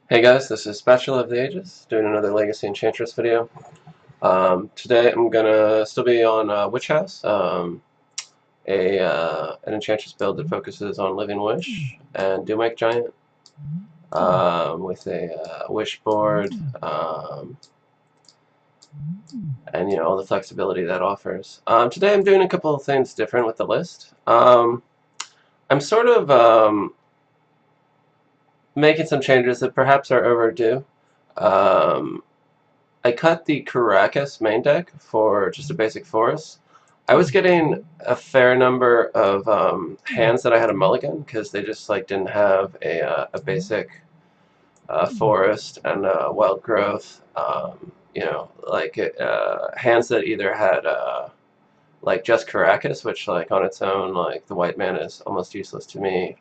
Hey guys, this is Spatula of the Ages, doing another Legacy Enchantress video. Today I'm gonna still be on Witch House, an Enchantress build that focuses on Living Wish and Do Make Giant, with a Wish board, and all the flexibility that offers. Today I'm doing a couple of things different with the list. I'm sort of making some changes that perhaps are overdue. Um, I cut the Caracas main deck for just a basic forest. I was getting a fair number of hands that I had a mulligan because they just like didn't have a basic forest and wild growth. Hands that either had like just Caracas, which like on its own, like the white mana is almost useless to me.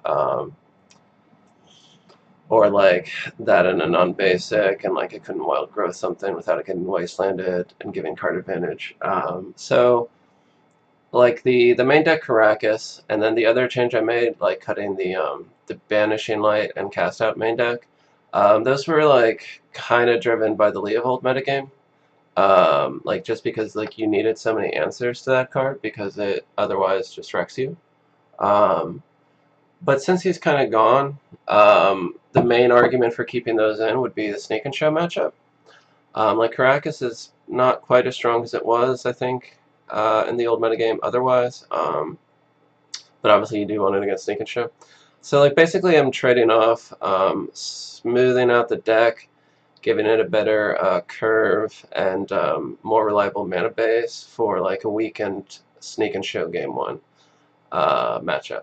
Or like that in a non-basic, and like I couldn't wild growth something without it getting wastelanded and giving card advantage. So like the main deck Caracas, and then the other change I made, like cutting the Banishing Light and Cast Out main deck. Those were like kind of driven by the Leovold metagame. Like just because like you needed so many answers to that card because it otherwise just wrecks you. Um, but since he's kind of gone, the main argument for keeping those in would be the Sneak and Show matchup. Like Caracas is not quite as strong as it was, I think, in the old metagame otherwise. But obviously you do want it against Sneak and Show. So like basically I'm trading off smoothing out the deck, giving it a better curve and more reliable mana base for like a weakened Sneak and Show game one matchup.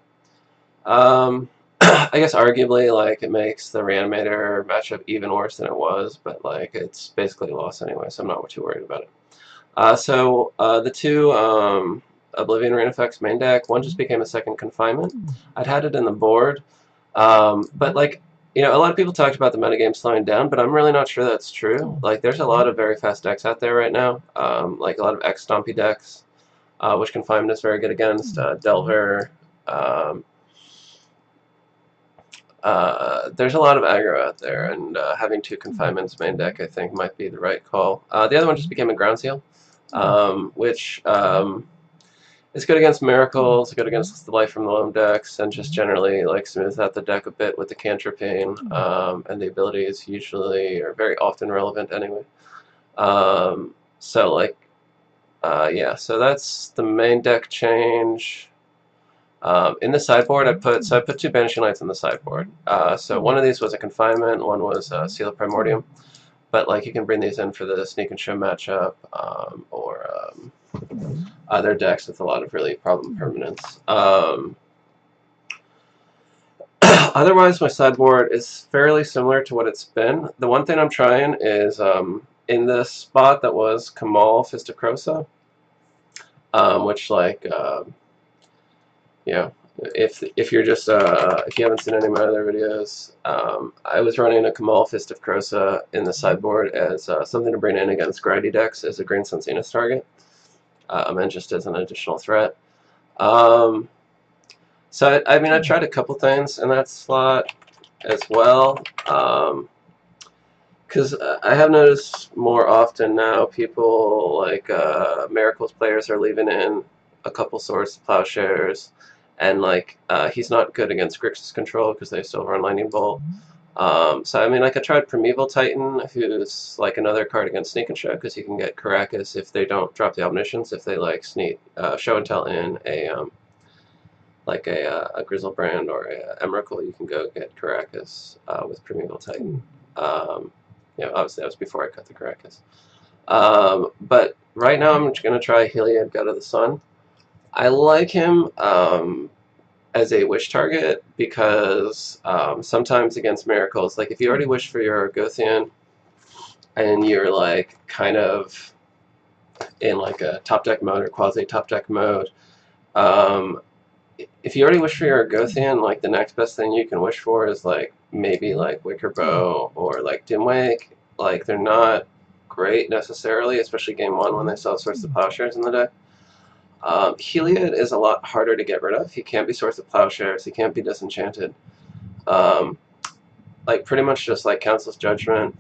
I guess arguably, like, it makes the Reanimator matchup even worse than it was, but, like, it's basically a loss anyway, so I'm not too worried about it. The two Oblivion Rain Effects main deck, one just became a second Confinement. I'd had it in the board, but, like, a lot of people talked about the metagame slowing down, but I'm really not sure that's true. Like, there's a lot of very fast decks out there right now, like a lot of X-Stompy decks, which Confinement is very good against, Delver, um, there's a lot of aggro out there, and having two Confinements main deck I think might be the right call. The other one just became a Ground Seal, which is good against Miracles, good against the Life from the Loam decks, and just generally like smooths out the deck a bit with the Cantripping, and the ability is usually or very often relevant anyway. Yeah, so that's the main deck change. In the sideboard, I put two Banishing Lights in the sideboard. So one of these was a Confinement, one was Seal of Primordium. But like you can bring these in for the Sneak and Show matchup, or other decks with a lot of really problem permanents. Otherwise, my sideboard is fairly similar to what it's been. The one thing I'm trying is in the spot that was Kamal Fist of Krosa, which like if you're just if you haven't seen any of my other videos, I was running a Kamal Fist of Krosa in the sideboard as something to bring in against grindy decks as a Green Sunsinus target, and just as an additional threat. I mean, I tried a couple things in that slot as well, because I have noticed more often now people like Miracles players are leaving in a couple Swords to Plowshares, and like he's not good against Grixis Control because they still run Lightning Bolt. I mean, like I tried Primeval Titan, who's like another card against Sneak and Show because you can get Caracas if they don't drop the Omniscience, if they like sneak Show and Tell in a Grizzlebrand or a Emrakul, you can go get Caracas with Primeval Titan. Obviously that was before I cut the Caracas. But right now I'm just going to try Heliod, God of the Sun. I like him as a wish target because sometimes against Miracles, like if you already wish for your Gothian and you're like kind of in like a top deck mode or quasi top deck mode, if you already wish for your Gothian, like the next best thing you can wish for is like maybe like Wicker Bow or like Dimwake. Like they're not great necessarily, especially game one when they saw Swords of Plowshares in the deck. Heliod is a lot harder to get rid of. He can't be Swords of Plowshares. He can't be Disenchanted. like pretty much just like Council's Judgment,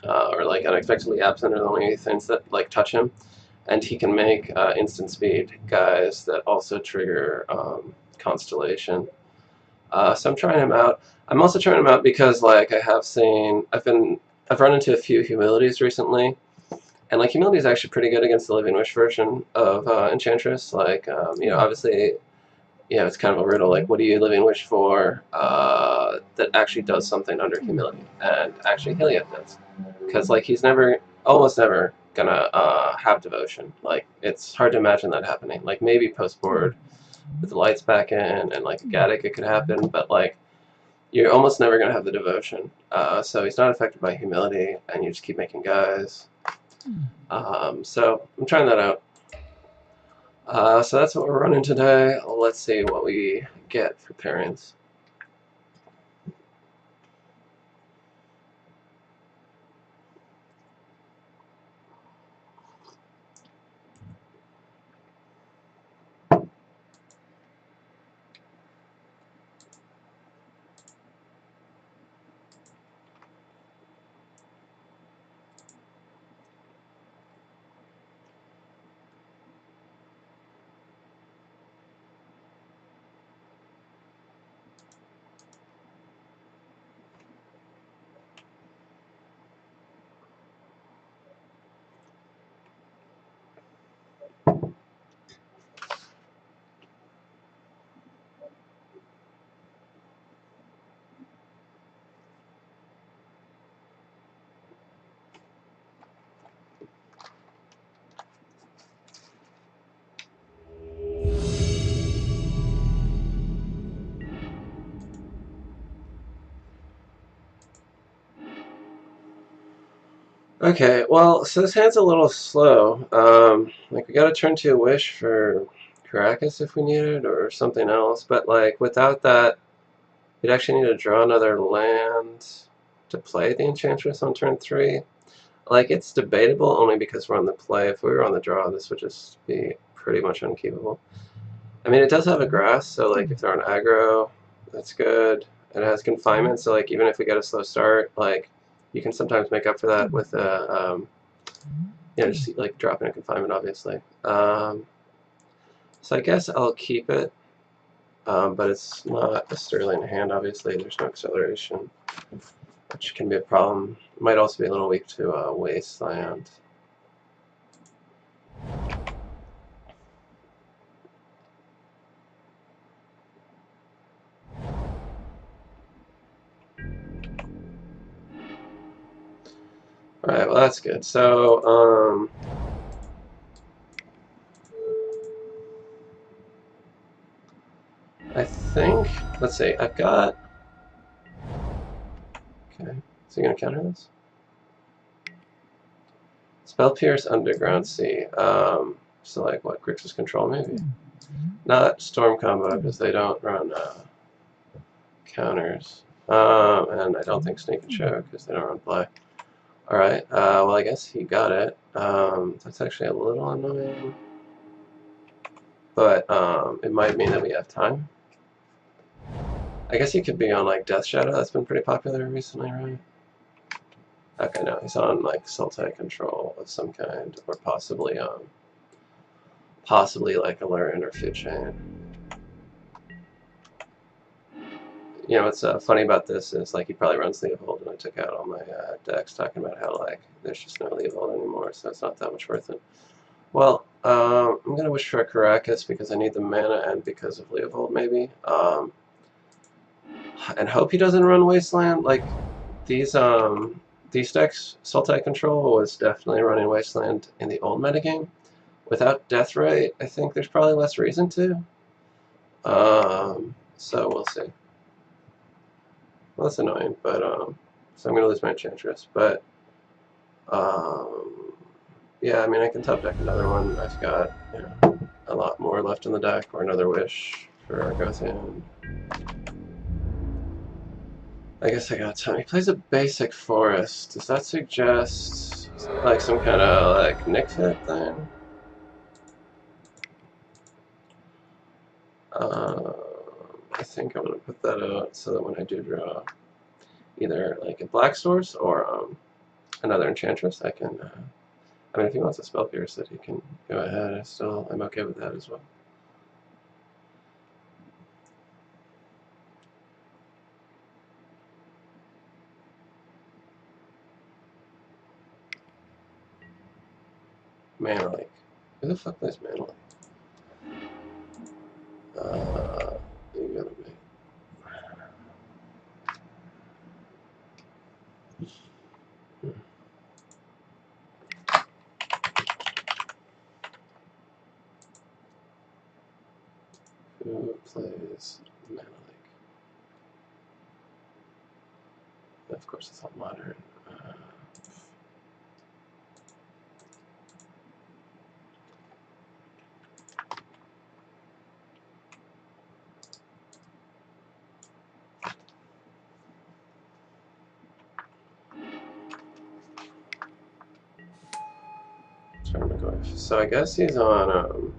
or like Unexpectedly Absent are the only things that like touch him, and he can make instant speed guys that also trigger Constellation. So I'm trying him out. I'm also trying him out because like I've run into a few humilities recently, and like humility is actually pretty good against the Living Wish version of Enchantress. Like you know, obviously, you know, it's kind of a riddle. Like, what do you Living Wish for that actually does something under humility? And actually, Heliod does, because like he's almost never gonna have devotion. Like, it's hard to imagine that happening. Like maybe post board with the lights back in and like a Gaddock, it could happen, but like you're almost never gonna have the devotion. So he's not affected by humility, and you just keep making guys. So I'm trying that out. So that's what we're running today. Let's see what we get for pairings. Okay, well, so this hand's a little slow. Like we gotta turn to a Wish for Caracas if we need it, or something else. But like without that, you'd actually need to draw another land to play the Enchantress on turn 3. Like it's debatable only because we're on the play. If we were on the draw, this would just be pretty much unkeepable. I mean, it does have a grass, so like if they're on aggro, that's good. And it has confinement, so like even if we get a slow start, like you can sometimes make up for that with just like dropping a confinement, obviously. So I guess I'll keep it, but it's not a sterling hand. Obviously, there's no acceleration, which can be a problem. It might also be a little weak to Wasteland. Alright, well that's good. So, I think, let's see, I've got, okay, is he going to counter this? Spell Pierce, Underground Sea. So like what, Grixis Control maybe? Not Storm Combo, because they don't run counters. And I don't think Sneak and Show, because they don't run play. Alright, well I guess he got it. That's actually a little annoying. But it might mean that we have time. I guess he could be on like Death Shadow, that's been pretty popular recently, right? Okay, no, he's on like Sultai Control of some kind, or possibly like a Lurin or Feud Chain. You know what's funny about this is like he probably runs Leovold, and I took out all my decks talking about how like there's just no Leovold anymore, so it's not that much worth it. Well, I'm gonna wish for a Caracas because I need the mana and because of Leovold maybe. And hope he doesn't run Wasteland. Like these decks, Sultai Control was definitely running Wasteland in the old metagame. Without Deathrite, I think there's probably less reason to. So we'll see. Well, that's annoying, but so I'm gonna lose my Enchantress. But yeah, I mean I can top deck another one. I've got a lot more left in the deck, or another Wish for Argothian. I guess I got time. He plays a basic forest. Does that suggest like some kind of like Nick Fit thing? I think I'm going to put that out so that when I do draw either like a black source or another Enchantress, I can, I mean, if he wants a spell pierce, that he can go ahead. I'm okay with that as well. Mana Lake. Who the fuck plays Mana Lake? You gotta be. Who plays Mana Lake? Of course, it's all modern. So I guess he's on.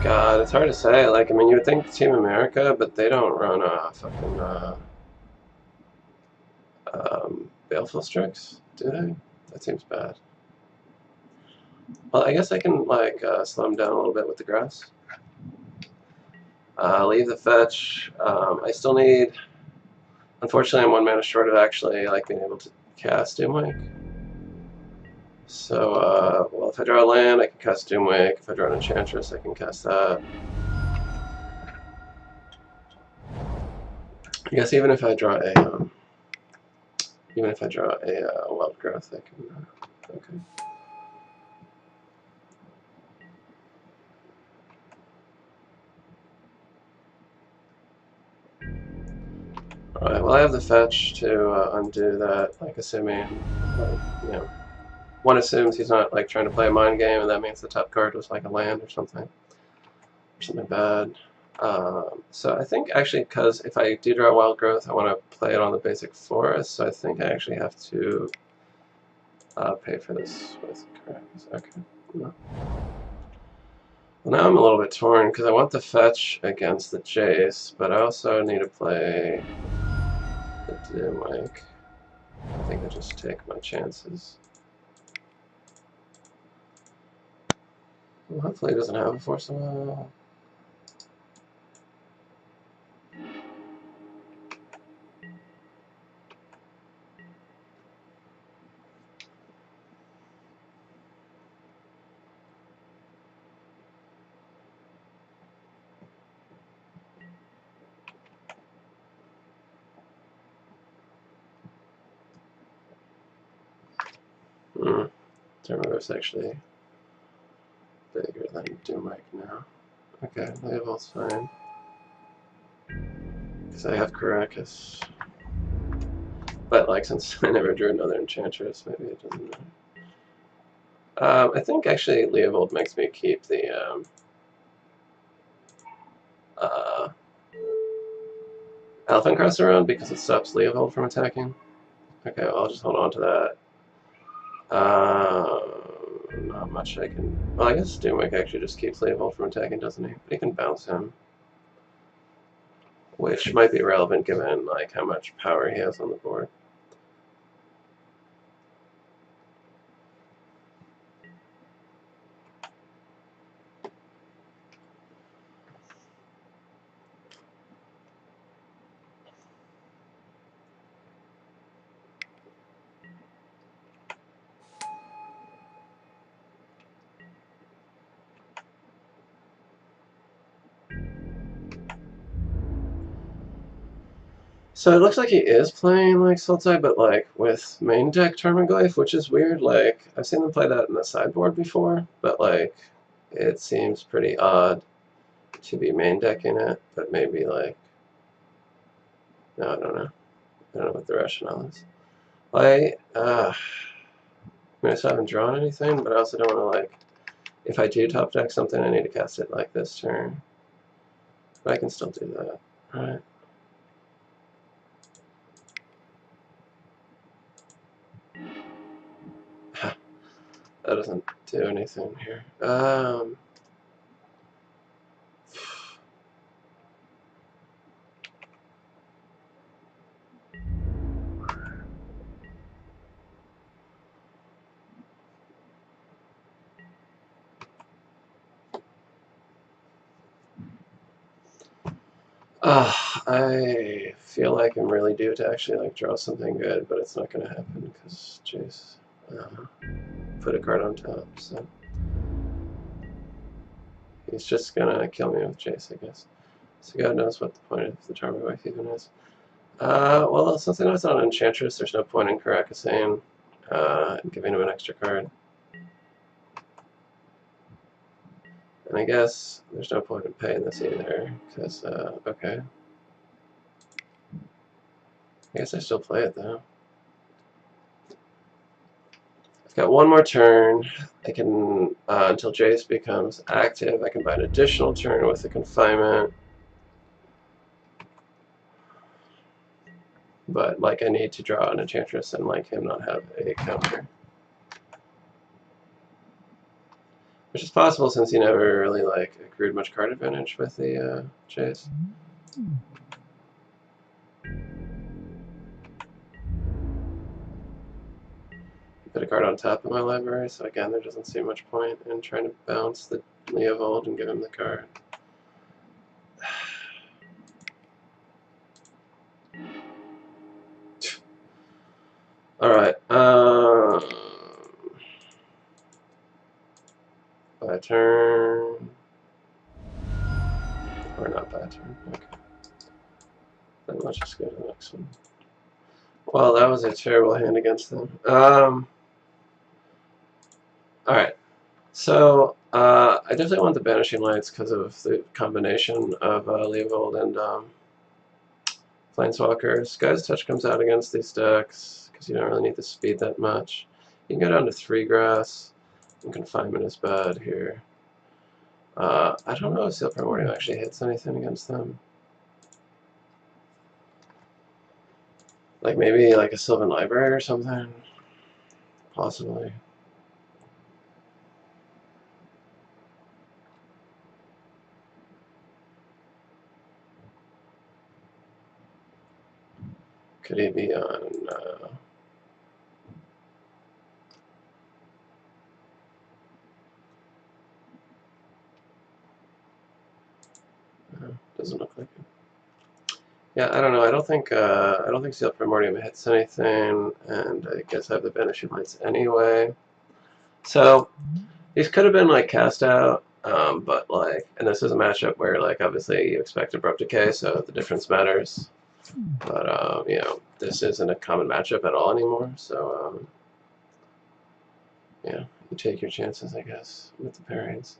God, it's hard to say. Like, I mean, you would think Team America, but they don't run fucking Baleful Strix, do they? That seems bad. Well, I guess I can like slow him down a little bit with the grass. Leave the fetch. I still need. Unfortunately, I'm 1 mana short of actually like being able to cast Doomwake. So, well, if I draw a land, I can cast Doomwake. If I draw an Enchantress, I can cast that. I guess even if I draw a Wild Growth, I can. Okay. Alright, well I have the fetch to undo that, like assuming, you know, one assumes he's not like trying to play a mind game and that means the top card was like a land or something bad. So I think actually, because if I do draw Wild Growth, I want to play it on the basic forest, so I think I actually have to pay for this with cards. Okay. No. Well, now I'm a little bit torn because I want the fetch against the Jace, but I also need to play the Dimwake. I think I just take my chances. Well, hopefully he doesn't have a Force of Will. Terminus actually bigger than Doomwake now. Okay, label's fine. Because I have Caracas. But, like, since I never drew another Enchantress, maybe it doesn't matter. I think actually Leovold makes me keep the Elephant Cross around because it stops Leovold from attacking. Okay, well, I'll just hold on to that. Not much I can. Well, I guess Doomwake actually just keeps Leovold from attacking, doesn't he? But he can bounce him. Which might be relevant given like how much power he has on the board. So it looks like he is playing like Sultai, but like with main deck Tarmogoyf, which is weird. Like I've seen them play that in the sideboard before, but like it seems pretty odd to be main decking it. But maybe like no, I don't know. I don't know what the rationale is. I mean, I still haven't drawn anything, but I also don't want to like. If I do top deck something, I need to cast it like this turn. But I can still do that, right? That doesn't do anything here. I feel like I'm really due to actually like draw something good, but it's not going to happen because Jace put a card on top, so he's just gonna kill me with Jace, I guess. So God knows what the point of the Charmer Wife even is. Well, since I know it's not an Enchantress, there's no point in Karakasane and giving him an extra card. And I guess there's no point in paying this either, because, okay. I guess I still play it, though. I've got one more turn. I can, until Jace becomes active, I can buy an additional turn with the confinement. But, like, I need to draw an Enchantress and, like, him not have a counter. Which is possible since he never really, like, accrued much card advantage with the, Jace. Put a card on top of my library, so again, there doesn't seem much point in trying to bounce the Leovold and give him the card. Alright, by turn. Or not by turn, okay. Then let's just go to the next one. Well, that was a terrible hand against them. Alright, so I definitely want the Banishing Lights because of the combination of Leovold and Planeswalker. Sky's Touch comes out against these decks because you don't really need the speed that much. You can go down to 3 grass, and Confinement is bad here. I don't know if Seal Primordium actually hits anything against them. Like maybe like a Sylvan Library or something? Possibly. Could he be on... doesn't look like it. Yeah, I don't know. I don't think Seal Primordium hits anything, and I guess I have the Banishing Lights anyway. So these could have been like cast out, but like, and this is a matchup where like obviously you expect Abrupt Decay, so the difference matters. But you know, this isn't a common matchup at all anymore. So yeah, you take your chances, I guess, with the pairings.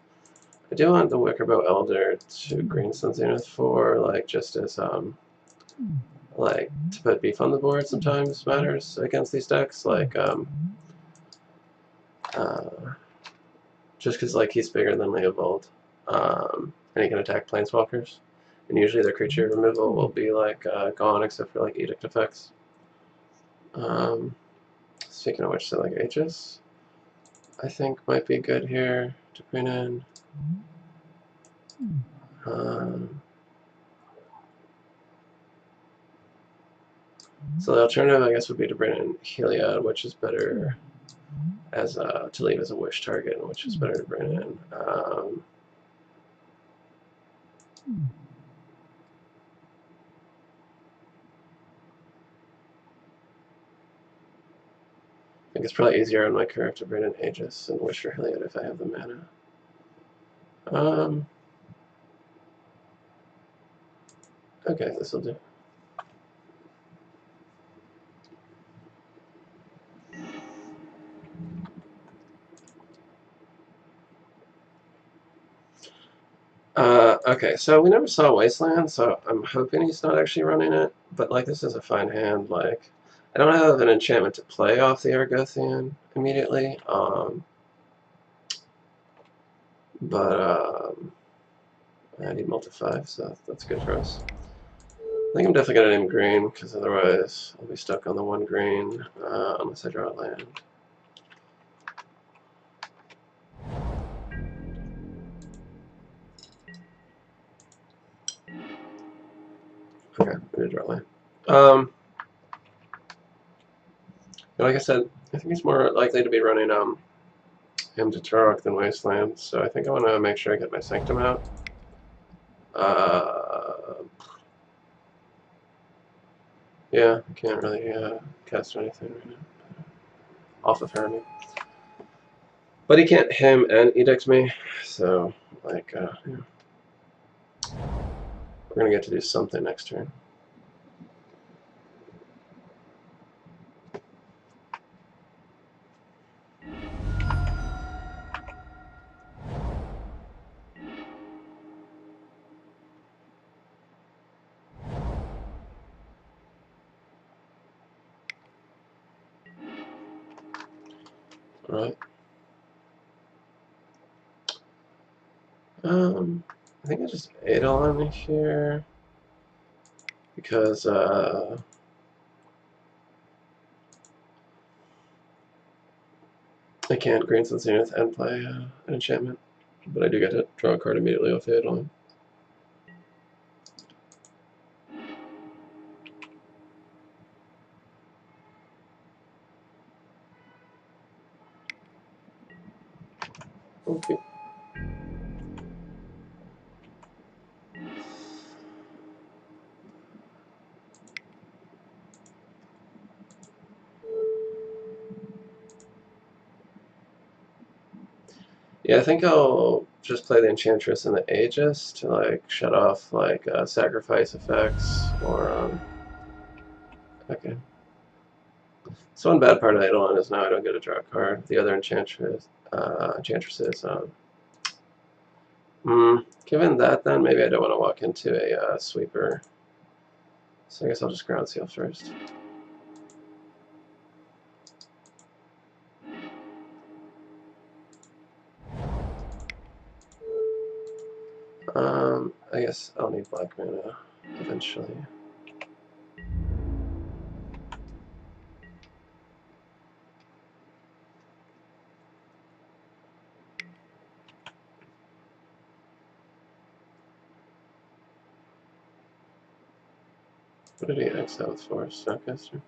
I do want the Wickerbow Elder to green something with 4, like just as like to put beef on the board sometimes matters against these decks, like just because like he's bigger than Leovold, and he can attack Planeswalkers, and usually their creature removal will be like gone except for like Edict effects. Speaking of which, so like Aegis, I think might be good here to bring in. So the alternative, I guess, would be to bring in Heliod, which is better as to leave as a wish target, which is better to bring in. I think it's probably easier on my curve to bring in Aegis and wish for Heliod if I have the mana. Okay, this will do. Okay, so we never saw Wasteland, so I'm hoping he's not actually running it, but like this is a fine hand, like I don't have an enchantment to play off the Argothian immediately, but I need multi-5, so that's good for us. I think I'm definitely going to name green, because otherwise I'll be stuck on the 1 green, unless I draw a land. Okay, I'm going to draw a land. Like I said, I think he's more likely to be running him to Turok than Wasteland, so I think I want to make sure I get my Sanctum out. Yeah, I can't really cast anything right now. Off of her, I mean. But he can't him and edict me, so, like, yeah. We're gonna get to do something next turn. Alright. I think I just ate on here because I can't Green Sun Zenith and play an enchantment, but I do get to draw a card immediately off the Eidolon. Okay. Yeah, I think I'll just play the Enchantress and the Aegis to like shut off like sacrifice effects or okay. So one bad part of Eidolon is now I don't get a draw card. The other Enchantresses. Given that, then maybe I don't want to walk into a sweeper. So I guess I'll just ground seal first. I guess I'll need black mana eventually. What did he exile for? Snapcaster?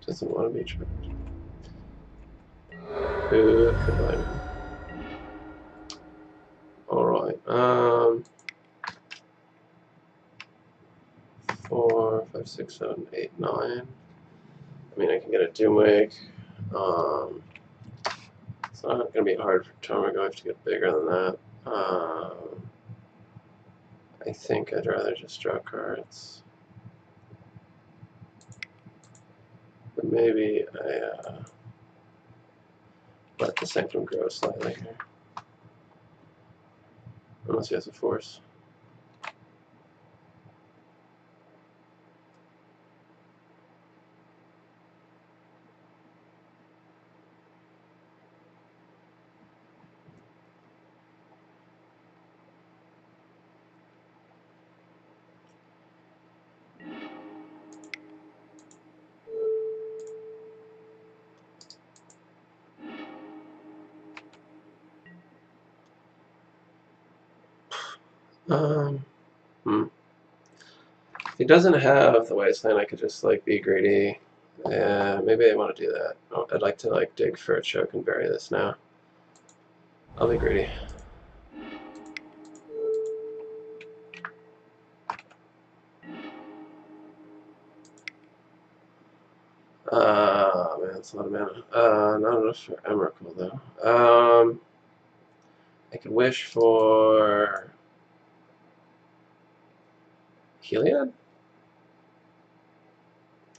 Doesn't want to be tricked. Who could I mean? Alright, 4, 5, 6, 7, 8, 9. I mean, I can get a Doomwake. It's not going to be hard for Tomago. I have to get bigger than that. I think I'd rather just draw cards. But maybe I let the Sanctum grow slightly here. Unless he has a force. If he doesn't have the Wasteland, I could just like be greedy. Maybe I want to do that. Oh, I'd like to like dig for a choke and bury this now. I'll be greedy. Man, it's a lot of mana. Not enough for Emrakul though. I could wish for Heliod?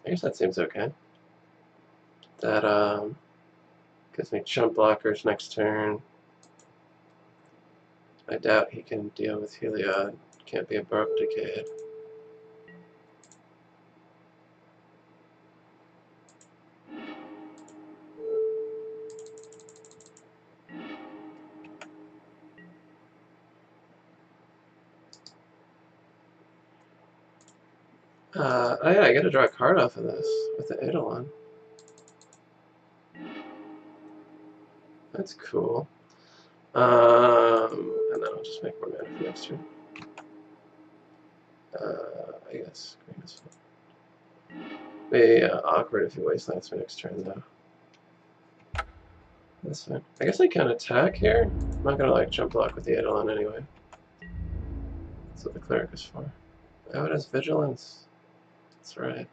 I guess that seems okay. That gives me chump blockers next turn. I doubt he can deal with Heliod. Can't be a Baroque Decade. Oh yeah, I gotta draw a card off of this with the Eidolon. That's cool. then I'll just make more mana for next turn. I guess green is fine. Be awkward if he wastelands me next turn, though. That's fine. I guess I can attack here. I'm not gonna like jump block with the Eidolon anyway. That's what the cleric is for. Oh, it has vigilance. That's right.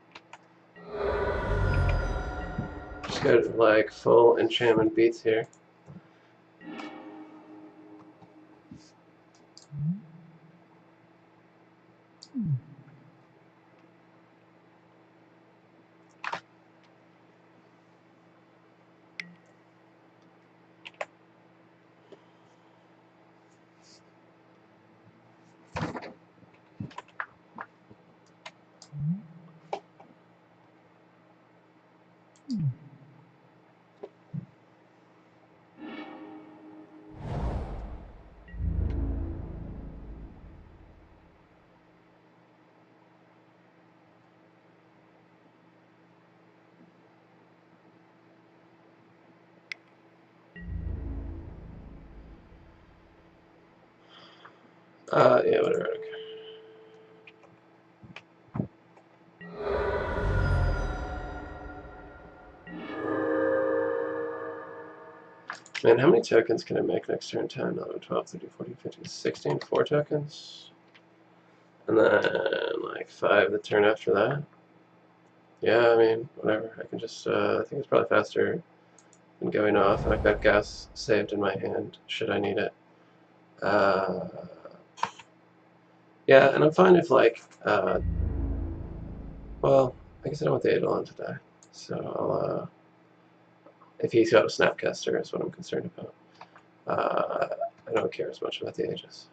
Just got like full enchantment beats here. Yeah, whatever. Okay. Man, how many tokens can I make next turn? 10, 11, 12, 13, 14, 15, 16, 4 tokens? And then, like, 5 the turn after that? Yeah, I mean, whatever. I can just, I think it's probably faster than going off, and I've got gas saved in my hand, should I need it. Yeah, and I'm fine if, like, well, I guess I don't want the Eidolon to die, so I'll, if he's got a Snapcaster is what I'm concerned about. I don't care as much about the Aegis.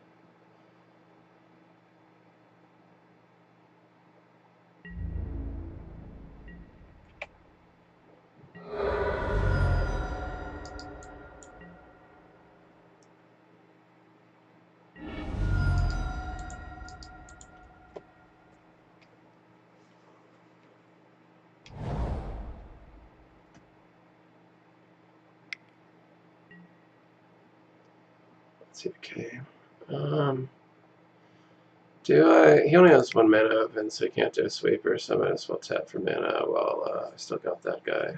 Let's see, okay. Do I? He only has 1 mana open, so he can't do a sweeper, so I might as well tap for mana while I still got that guy.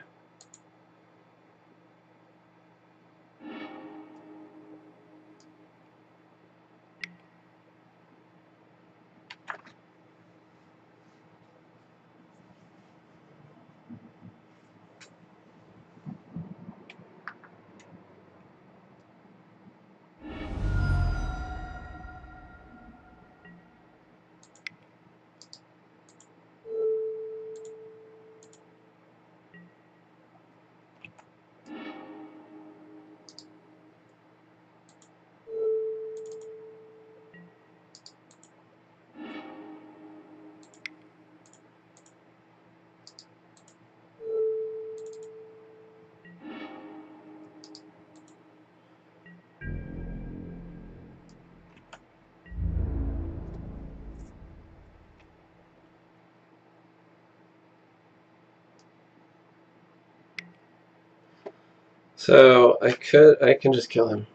So I can just kill him.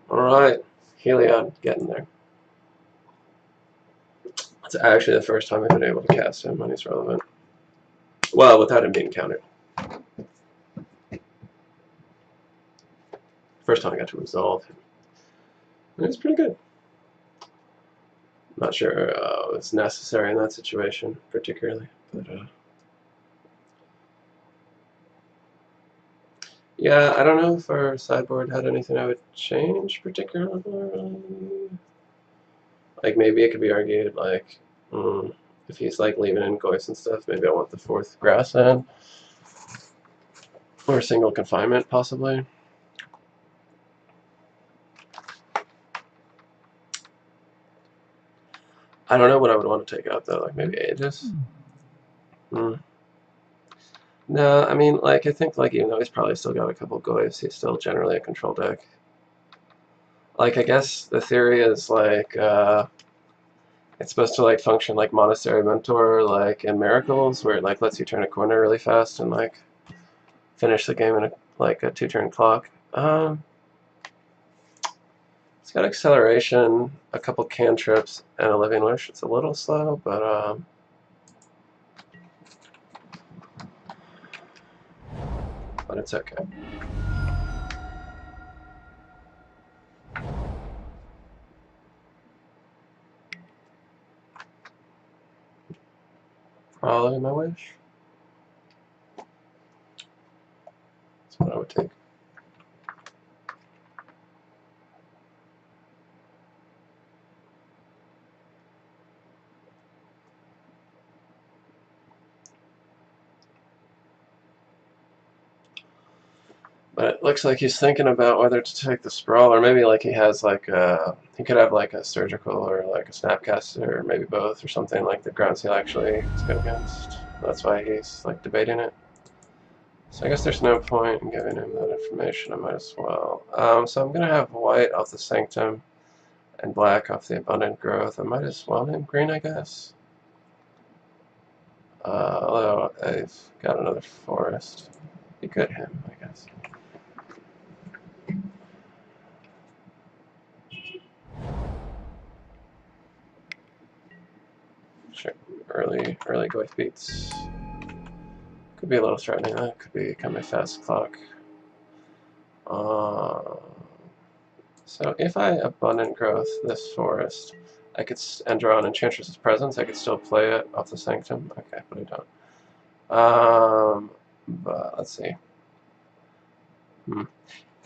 Alright, Heliod, getting there. It's actually the first time I've been able to cast him when he's relevant. Well, without him being countered. First time I got to resolve him. And it's pretty good. Not sure it's necessary in that situation, particularly. But, yeah, I don't know if our sideboard had anything I would change particularly. Like, maybe it could be argued, like, if he's, like, leaving in Goyce and stuff, maybe I want the 4th grass in. Or single confinement, possibly. I don't know what I would want to take out, though. Like, maybe Aegis? No, I mean, like, I think, like, even though he's probably still got a couple goys, he's still generally a control deck. Like, I guess the theory is, like, it's supposed to, like, function like Monastery Mentor, like, in Miracles, where it, like, lets you turn a corner really fast and, like, finish the game in, like, a 2-turn clock. It's got acceleration, a couple cantrips, and a Living Wish. It's a little slow, but it's okay. Probably my wish. That's what I would take. But it looks like he's thinking about whether to take the Sprawl, or maybe like he has like he could have like a Surgical or like a Snapcaster, or maybe both, or something like the Ground Seal actually is good against. That's why he's like debating it. So I guess there's no point in giving him that information. I might as well. So I'm gonna have white off the Sanctum and black off the Abundant Growth. I might as well name green, I guess. Although I've got another forest. Be good him, I guess. Sure. Early Goith beats. Could be a little threatening. That could be kind of a fast clock. So if I Abundant Growth this forest, I could and draw an Enchantress's Presence. I could still play it off the Sanctum. Okay, but I don't. But let's see.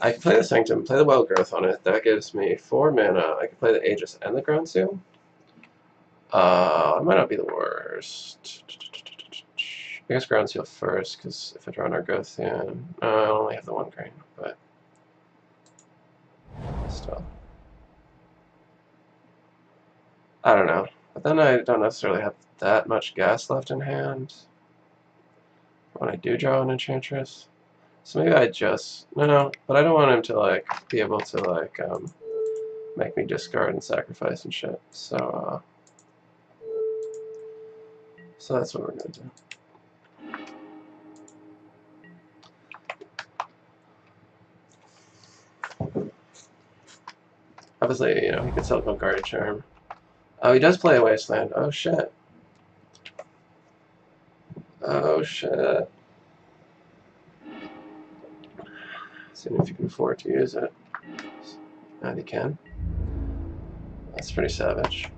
I can play the Sanctum, play the Wild Growth on it. That gives me 4 mana. I can play the Aegis and the Ground Seal. It might not be the worst. I guess Ground Seal first, because if I draw another Growth in, I only have the 1 green, but still. I don't know. But then I don't necessarily have that much gas left in hand when I do draw an Enchantress. So maybe I just... No, but I don't want him to, like, be able to, like, make me discard and sacrifice and shit. So that's what we're gonna do. Obviously, you know, he could still go Guardian Charm. Oh, he does play a Wasteland. Oh, shit. Oh, shit. Seeing if you can afford to use it. And he can. That's pretty savage.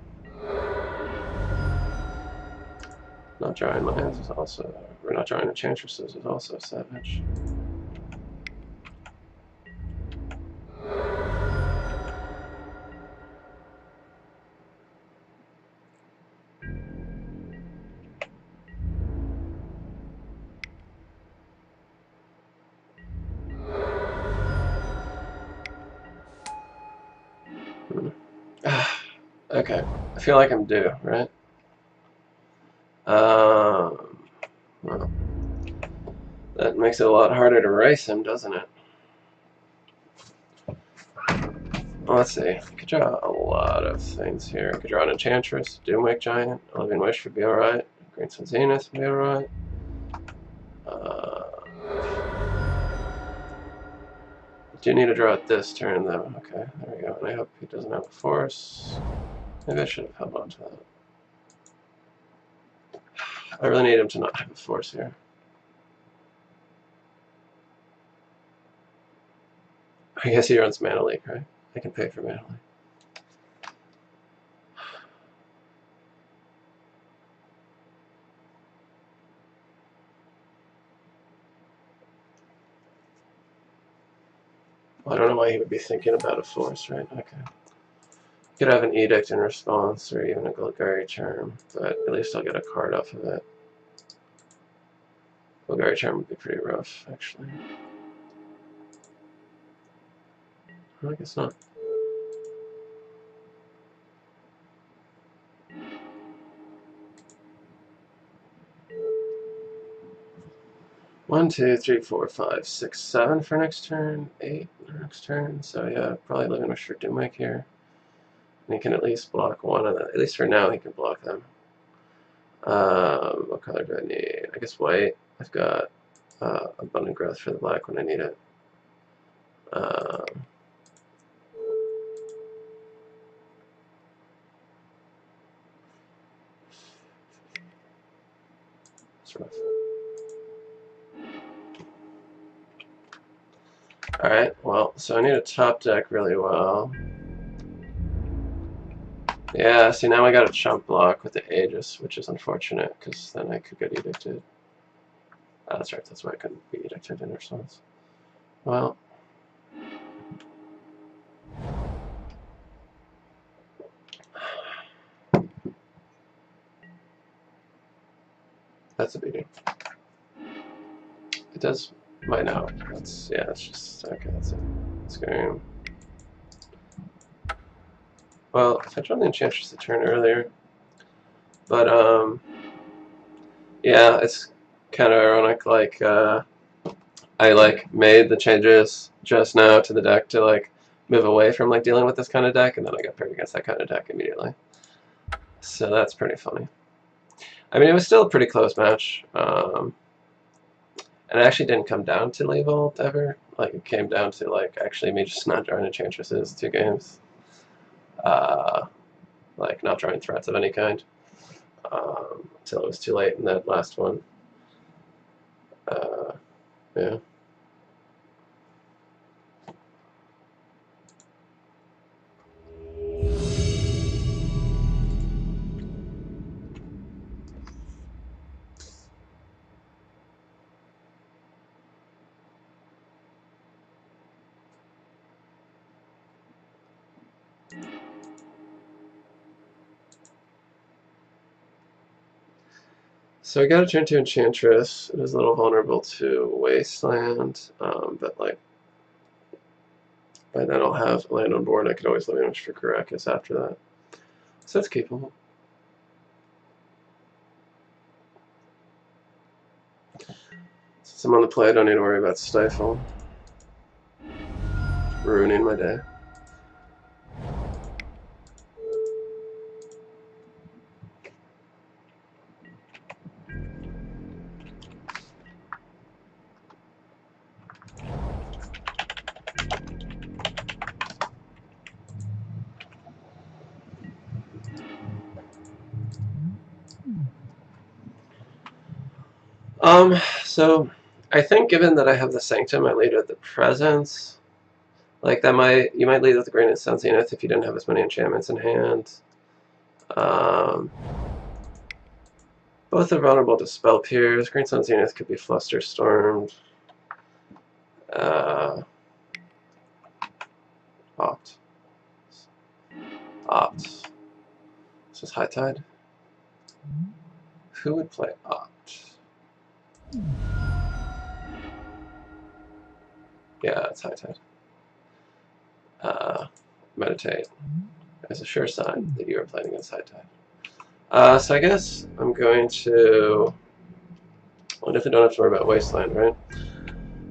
Not drawing lands is also... We're not drawing Enchantresses is also savage. Okay, I feel like I'm due, right? Well, that makes it a lot harder to race him, doesn't it? Well, let's see. I could draw a lot of things here. I could draw an Enchantress, Doomwake Giant, a Living Wish would be alright, Green Sun Zenith would be alright. Do need to draw it this turn, though. Okay, there we go. And I hope he doesn't have a force. Maybe I should have held on to that. I really need him to not have a force here. I guess he runs Mana Leak, right? I can pay for Mana Leak. Well, I don't know why he would be thinking about a force, right? Okay. Could have an Edict in response, or even a Golgari Charm, but at least I'll get a card off of it. Golgari Charm would be pretty rough, actually. Well, I guess not. 1, 2, 3, 4, 5, 6, 7 for next turn, 8 next turn. So yeah, probably living with your Dimir here. And he can at least block one of them. At least for now, he can block them. What color do I need? I guess white. I've got abundant growth for the black when I need it. It's rough. Alright, well, so I need to top deck really well. Yeah, see, now I got a chump block with the Aegis, which is unfortunate, because then I could get edicted. That's right, that's why I couldn't be edicted in response. Well, that's a beating. It does might now. That's yeah, it's just okay, that's it. It's going. Well, if I drawn the Enchantress the turn earlier. But yeah, it's kinda ironic, like I like made the changes just now to the deck to like move away from like dealing with this kind of deck, and then I got paired against that kind of deck immediately. So that's pretty funny. I mean, it was still a pretty close match. And it actually didn't come down to late vault ever. Like, it came down to, like, actually me just not drawing Enchantresses 2 games. Like, not drawing threats of any kind. Until it was too late in that last one. Yeah. So I got a turn 2 Enchantress. It is a little vulnerable to Wasteland, but like by then I'll have land on board. I could always let me for Caracas after that. So that's capable. Since I'm on the play, I don't need to worry about Stifle. Ruining my day. So I think given that I have the Sanctum, I lead with the Presence. Like that you might lead with the Green and Sun Zenith if you didn't have as many enchantments in hand. Both are vulnerable to Spell Pierce. Green Sun Zenith could be Fluster Stormed. Opt. Opt. This is High Tide. Who would play Opt? Yeah, it's High Tide. Meditate as a sure sign that you are playing against High Tide. So I guess I'm going to. Well, I definitely don't have to worry about Wasteland, right?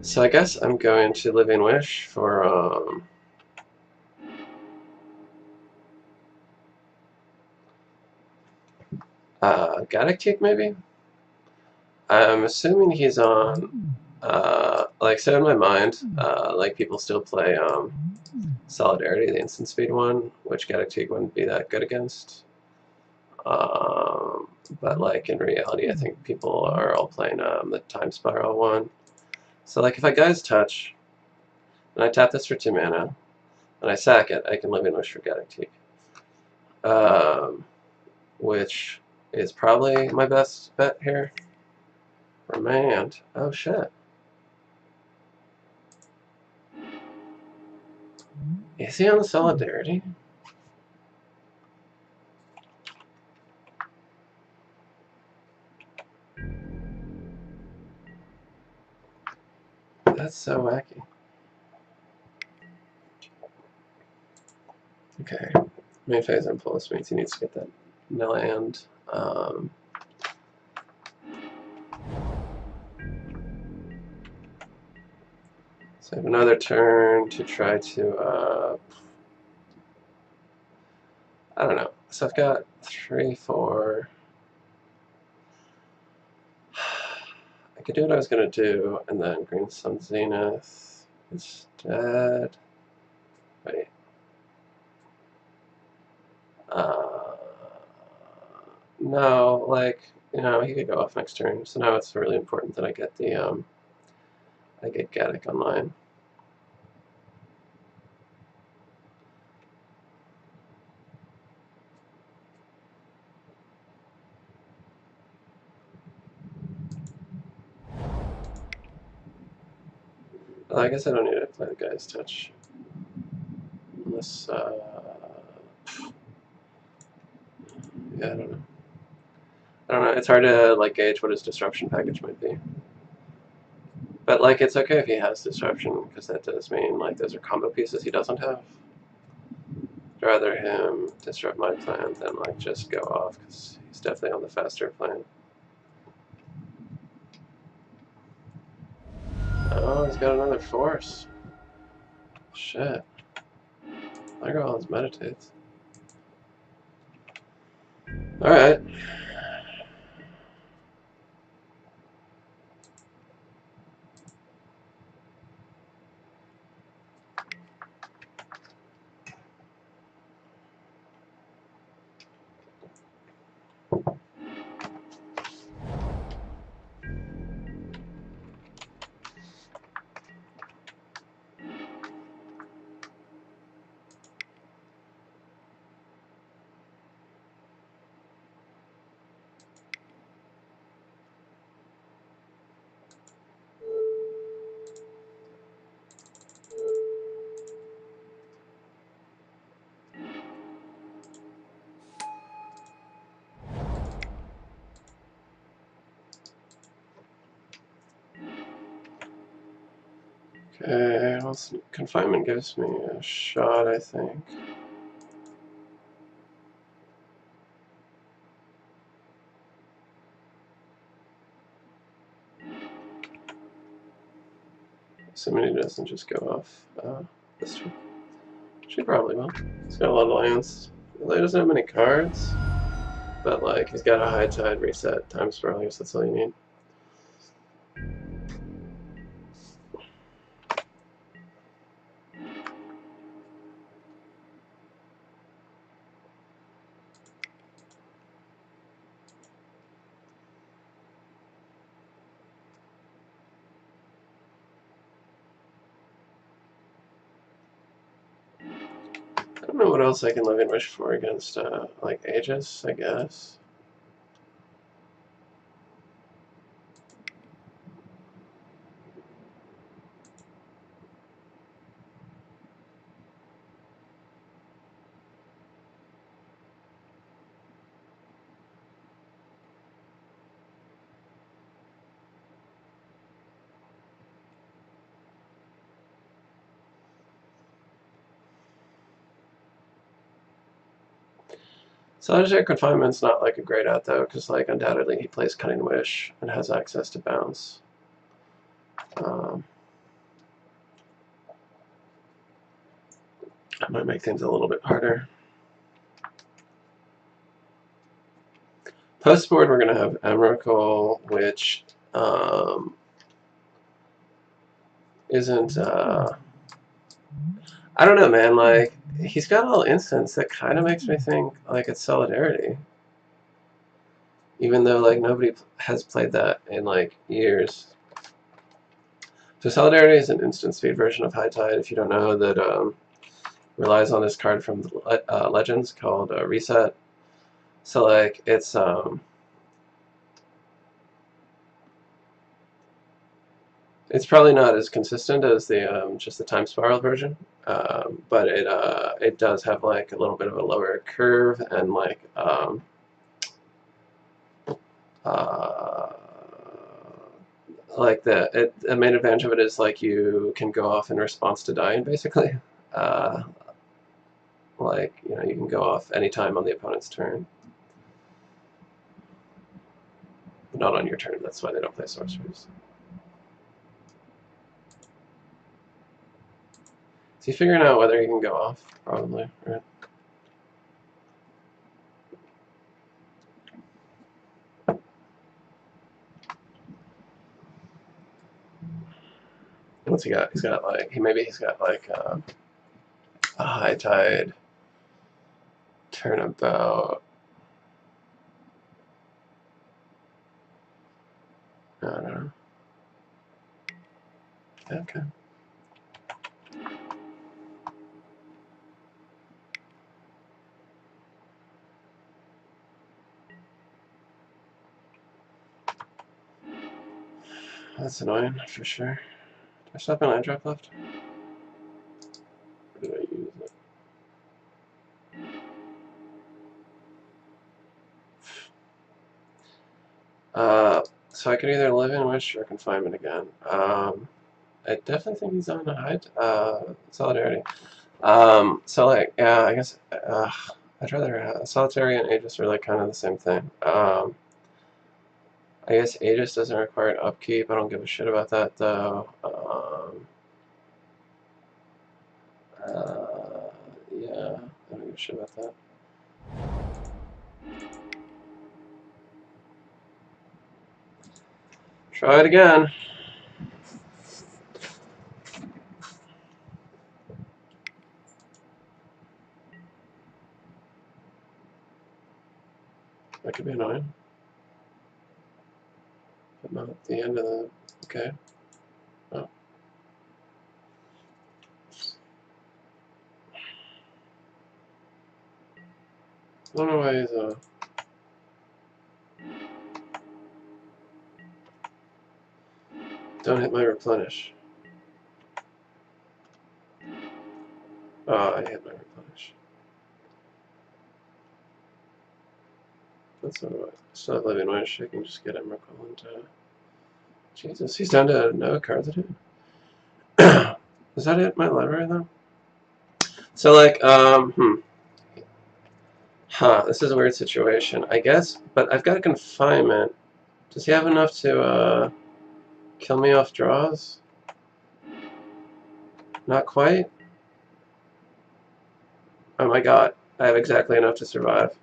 So I guess I'm going to Living Wish for Gaddock maybe? I'm assuming he's on, like, so in my mind, like, people still play Solidarity, the instant speed one, which Gaddock wouldn't be that good against. But, like, in reality, I think people are all playing the Time Spiral one. So, like, if I Guy's Touch, and I tap this for 2 mana, and I sack it, I can Living Wish for Gaddock which is probably my best bet here. Remand. Oh shit. Is he on the Solidarity? That's so wacky. Okay. Main phase impulse means he needs to get that land. So I have another turn to try to, I don't know. So I've got 3, 4. I could do what I was going to do, and then Green Sun Zenith instead. Wait. No, like, he could go off next turn. So now it's really important that I get I get Gaddock online. Well, I guess I don't need to play the guy's touch. Unless, yeah, I don't know. I don't know, it's hard to, like, gauge what his disruption package might be. But, like, it's okay if he has disruption, because that does mean, like, those are combo pieces he doesn't have. I'd rather him disrupt my plan than, like, just go off, because he's definitely on the faster plan. Oh, he's got another force. Shit. There go all his meditates. Alright. Okay, well, confinement gives me a shot, I think. Assuming he doesn't just go off this turn. She probably will. He's got a lot of lands. He doesn't have many cards, but like he's got a high tide reset time spiral. I guess that's all you need. I don't know what else I can live in Wish for against like Aegis, I guess. Solitary Confinement's not like a great out though, because like undoubtedly he plays Cunning Wish and has access to bounce. That might make things a little bit harder. Post board, we're going to have Emrakul, which isn't. I don't know, man. Like, he's got a little instance that kind of makes me think like it's Solidarity. Even though like nobody has played that in like years. So Solidarity is an instant speed version of High Tide. If you don't know, that relies on this card from Legends called Reset. So like it's probably not as consistent as the just the time spiral version, but it does have like a little bit of a lower curve and like the main advantage of it is like you can go off in response to dying basically. Like you can go off anytime on the opponent's turn, but not on your turn. That's why they don't play sorceries. Is he figuring out whether he can go off? Probably, right? What's he got? He's got like maybe he's got like a high tide turnabout. I don't know. Okay. That's annoying for sure. Did I stop an eye drop left? Or did I use it? So I could either live in Wish or confinement again. I definitely think he's on a high solidarity. So like, yeah, I guess I'd rather solitary and Aegis are like kind of the same thing. I guess Aegis doesn't require an upkeep. I don't give a shit about that though. Yeah, I don't give a shit about that. Try it again. That could be annoying. But not at the end of the... Okay. Oh. I don't know why he's don't hit my replenish. Oh, I hit my replenish. That's not right. It's not living Wish. I can just get Emrakul into... Jesus, he's down to no cards at him. Does that hit my library though? So like, this is a weird situation, I guess, but I've got a confinement. Does he have enough to kill me off draws? Not quite? Oh my god, I have exactly enough to survive.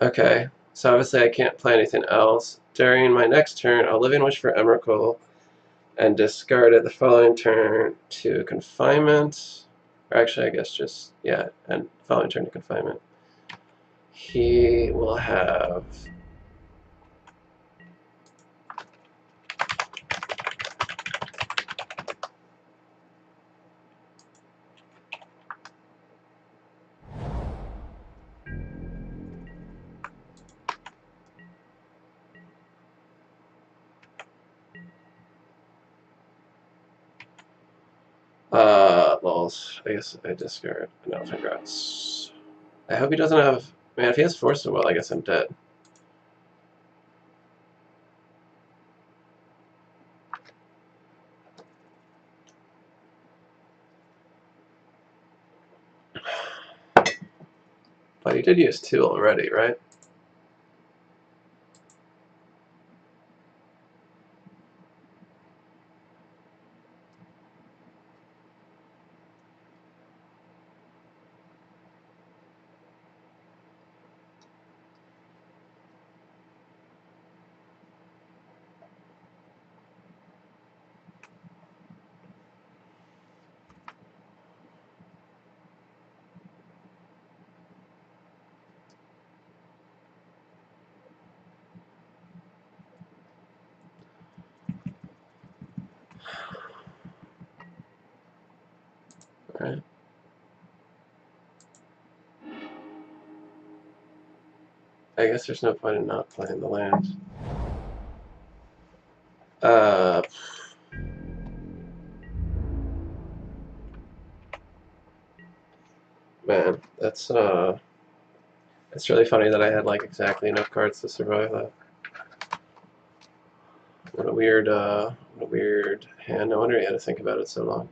Okay, so obviously I can't play anything else. During my next turn, I'll Living Wish for Emrakul and discard it the following turn to confinement. Or actually, I guess just, yeah, and following turn to confinement. He will have... lols. I guess I discard an Elephant Grass. I hope he doesn't have... Man, if he has Force of Will, I guess I'm dead. But he did use 2 already, right? Right. I guess there's no point in not playing the land. Man, it's really funny that I had like exactly enough cards to survive that. What a weird hand. No wonder you had to think about it so long.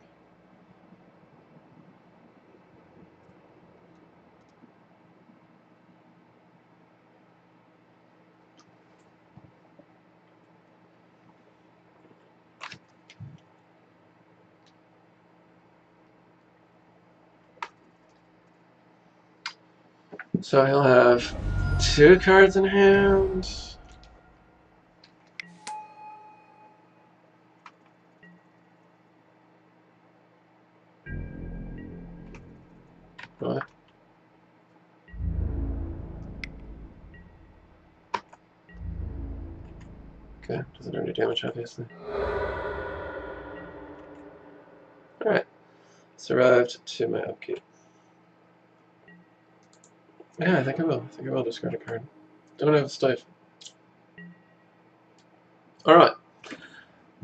So he'll have 2 cards in hand. What? Okay, doesn't do any damage, obviously. Alright, survived to my upkeep. Yeah, I think I will. I think I will discard a card. Don't have a stifle. Alright,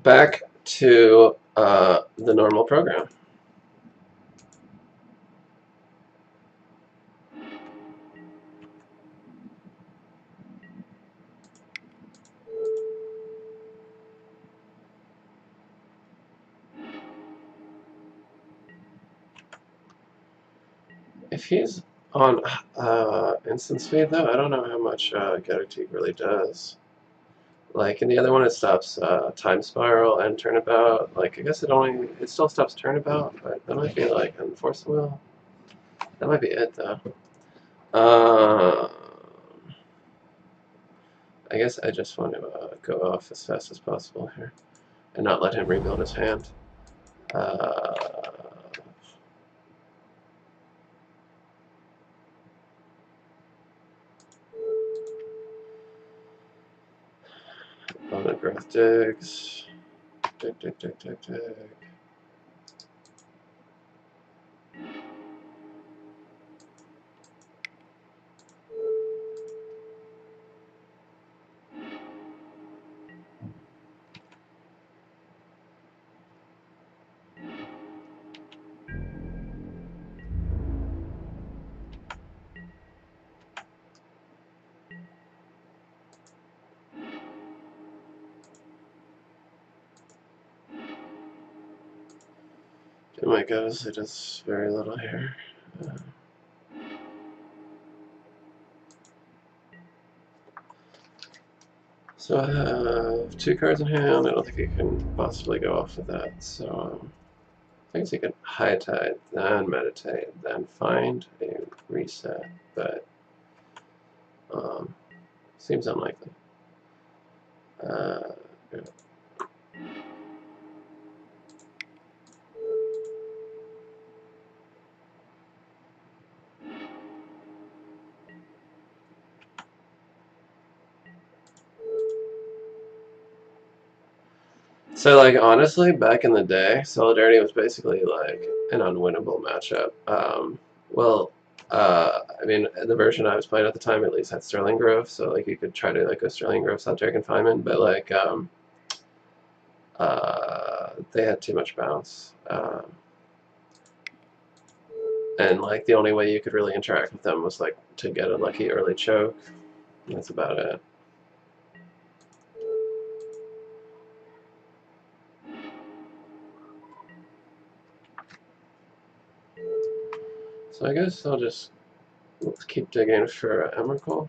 back to the normal program. If he's on instant speed, though, I don't know how much Gratitude really does. Like, in the other one, it stops Time Spiral and Turnabout. Like, I guess it still stops Turnabout, but that might be, like, Enforce the Will. That might be it, though. I guess I just want to go off as fast as possible here and not let him rebuild his hand. Opponent Growth digs. Dig, dig, dig, dig, dig. Oh my gosh, it does very little here. So I have 2 cards in hand. I don't think he can possibly go off with that. So I guess he can High Tide, then Meditate, then find a reset. But seems unlikely. Yeah. So, like, honestly, back in the day, Solidarity was basically, like, an unwinnable matchup. I mean, the version I was playing at the time at least had Sterling Grove, so, like, you could try to, like, go Sterling Grove, Sultai Control, but, like, they had too much bounce. And, like, the only way you could really interact with them was, like, to get a lucky early choke. That's about it. So I guess I'll just keep digging for Emrakul.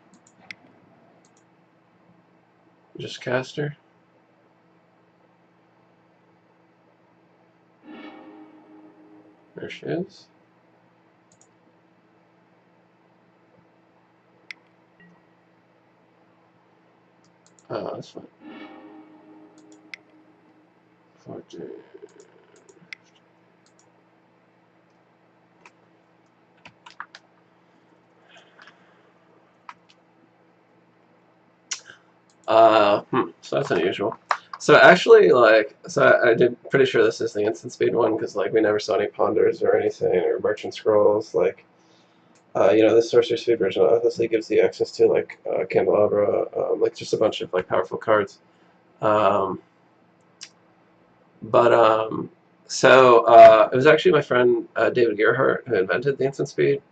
Just cast her. There she is. Oh, that's fine. 14. So that's unusual. So actually, like, so I did pretty sure this is the instant speed one because like we never saw any ponders or anything or merchant scrolls. Like, this sorcery speed version obviously gives the access to like candelabra, like just a bunch of like powerful cards. Um, but it was actually my friend David Gerhardt who invented the instant speed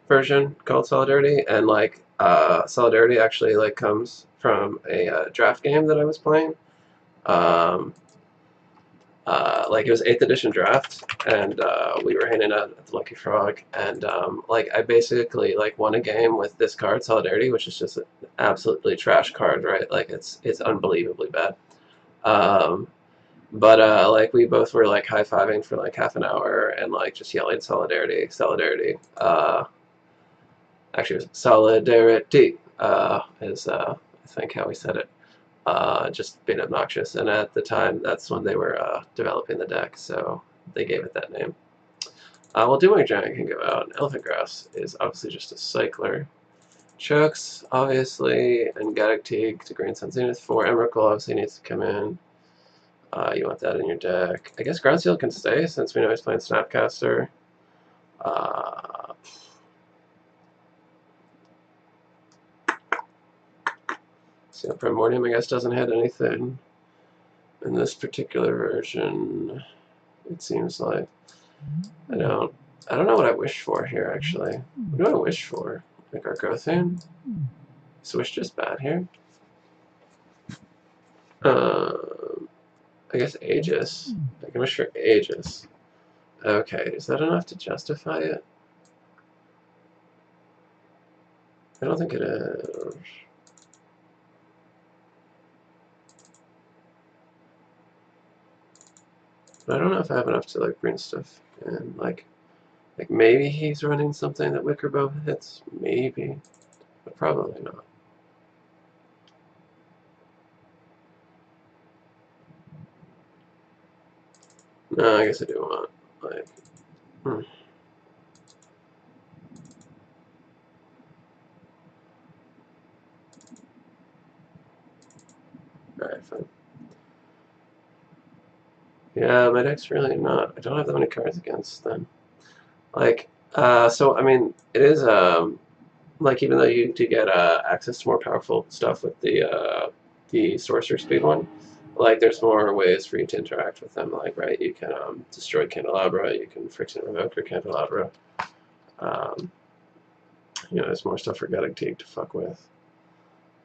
version called Solidarity, and like Solidarity actually like comes from a draft game that I was playing. Um, like it was 8th edition draft, and we were hanging out at the Lucky Frog, and like I basically like won a game with this card Solidarity, which is just an absolutely trash card, right? Like it's unbelievably bad. Um, but like we both were like high-fiving for like half an hour and like just yelling solidarity, solidarity. Actually, it was solidarity is I think how we said it. Just being obnoxious, and at the time, that's when they were developing the deck, so they gave it that name. Well, Dimir Giant can go out. Elephant Grass is obviously just a cycler. Chooks, obviously, and Gaddock to Green Sun Zenith. 4 Emrakul obviously needs to come in. You want that in your deck. I guess Ground Seal can stay since we know he's playing Snapcaster. Seal Primordium, I guess, doesn't hit anything in this particular version. It seems like I don't know what I wish for here. Actually, what do I wish for? Like our Gotham? Is Wish just bad here? I guess Aegis. I can wish for Aegis. Okay, is that enough to justify it? I don't think it is. But I don't know if I have enough to like bring stuff in. Like maybe he's running something that Wickerbow hits. Maybe, but probably not. No, I guess I do want like. Alright, fine. Yeah, my deck's really not. I don't have that many cards against them. Like, so I mean, it is like even though you do get access to more powerful stuff with the sorcerer speed one, like there's more ways for you to interact with them. Like, right, you can destroy Candelabra, you can friction revoke your Candelabra. You know, there's more stuff for Gaddock to fuck with.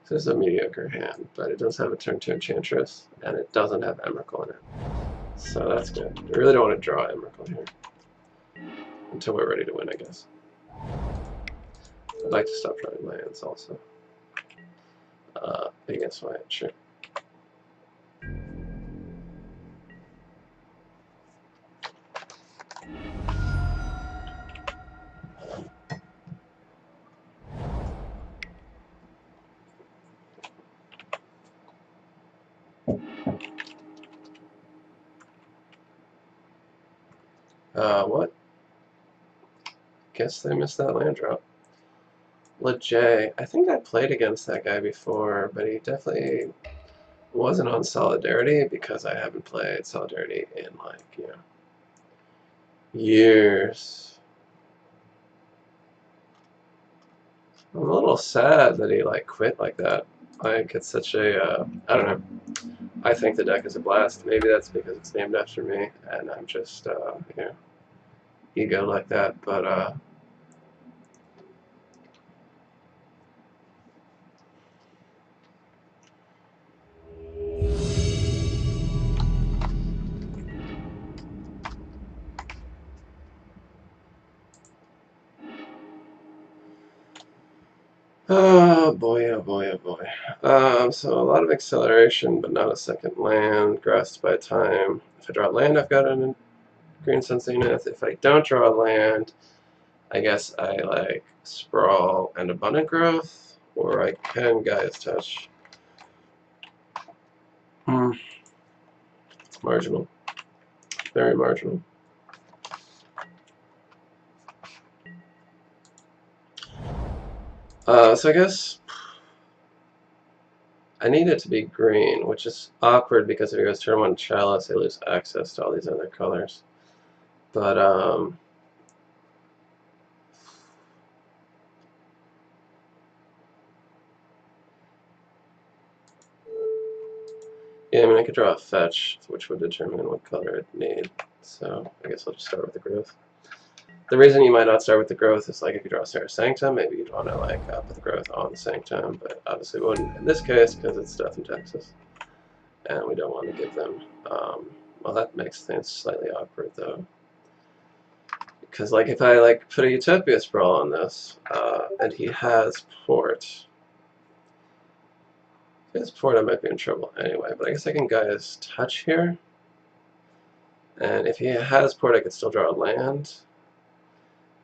This is a mediocre hand, but it does have a turn 2 Enchantress, and it doesn't have Emrakul in it. So that's good. I really don't want to draw Emrakul here. Until we're ready to win, I guess. I'd like to stop drawing lands also. Against white, sure. What? Guess they missed that land drop. LeJ. I think I played against that guy before, but he definitely wasn't on Solidarity because I haven't played Solidarity in, like, you know, years. I'm a little sad that he, like, quit like that. Like, it's such a, I don't know. I think the deck is a blast. Maybe that's because it's named after me, and I'm just, you know, ego like that, but, oh boy, oh boy, oh boy. So a lot of acceleration, but not a second land. Grasped by time. If I draw land, I've got a Green Sun Zenith. If I don't draw a land, I guess I like Sprawl and Abundant Growth, or I can Gaia's Touch. It's marginal. Very marginal. So I guess I need it to be green, which is awkward because if it goes turn 1 Chalice, I lose access to all these other colors. But, yeah, I mean, I could draw a fetch, which would determine what color I'd need. So I guess I'll just start with the growth. The reason you might not start with the growth is like if you draw Sarah Sanctum, maybe you'd want to like put the growth on the Sanctum, but obviously wouldn't in this case because it's Death in Texas, and we don't want to give them. Well, that makes things slightly awkward though, because like if I like put a Utopia Sprawl on this, and he has Port. If he has Port, I might be in trouble anyway. But I guess I can Gaia's Touch here, and if he has Port, I could still draw a land.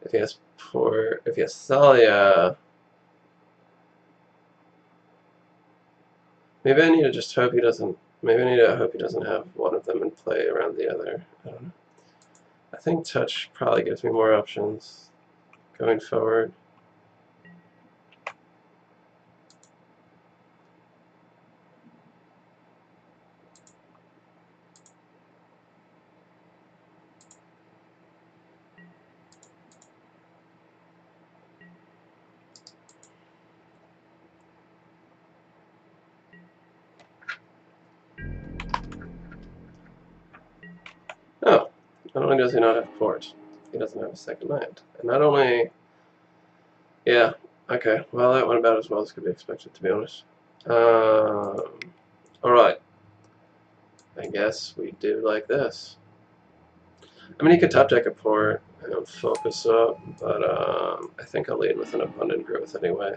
If he has port. If you Thalia, maybe I need to just hope he doesn't. Maybe I need to hope he doesn't have one of them in play around the other. I don't know. I think touch probably gives me more options going forward. Oh, not only does he not have port, he doesn't have a second land. And not only... Yeah, okay. Well, that went about as well as could be expected, to be honest. Alright. I guess we do like this. I mean, he could top deck a port and focus up, but I think I'll lead with an abundant growth anyway.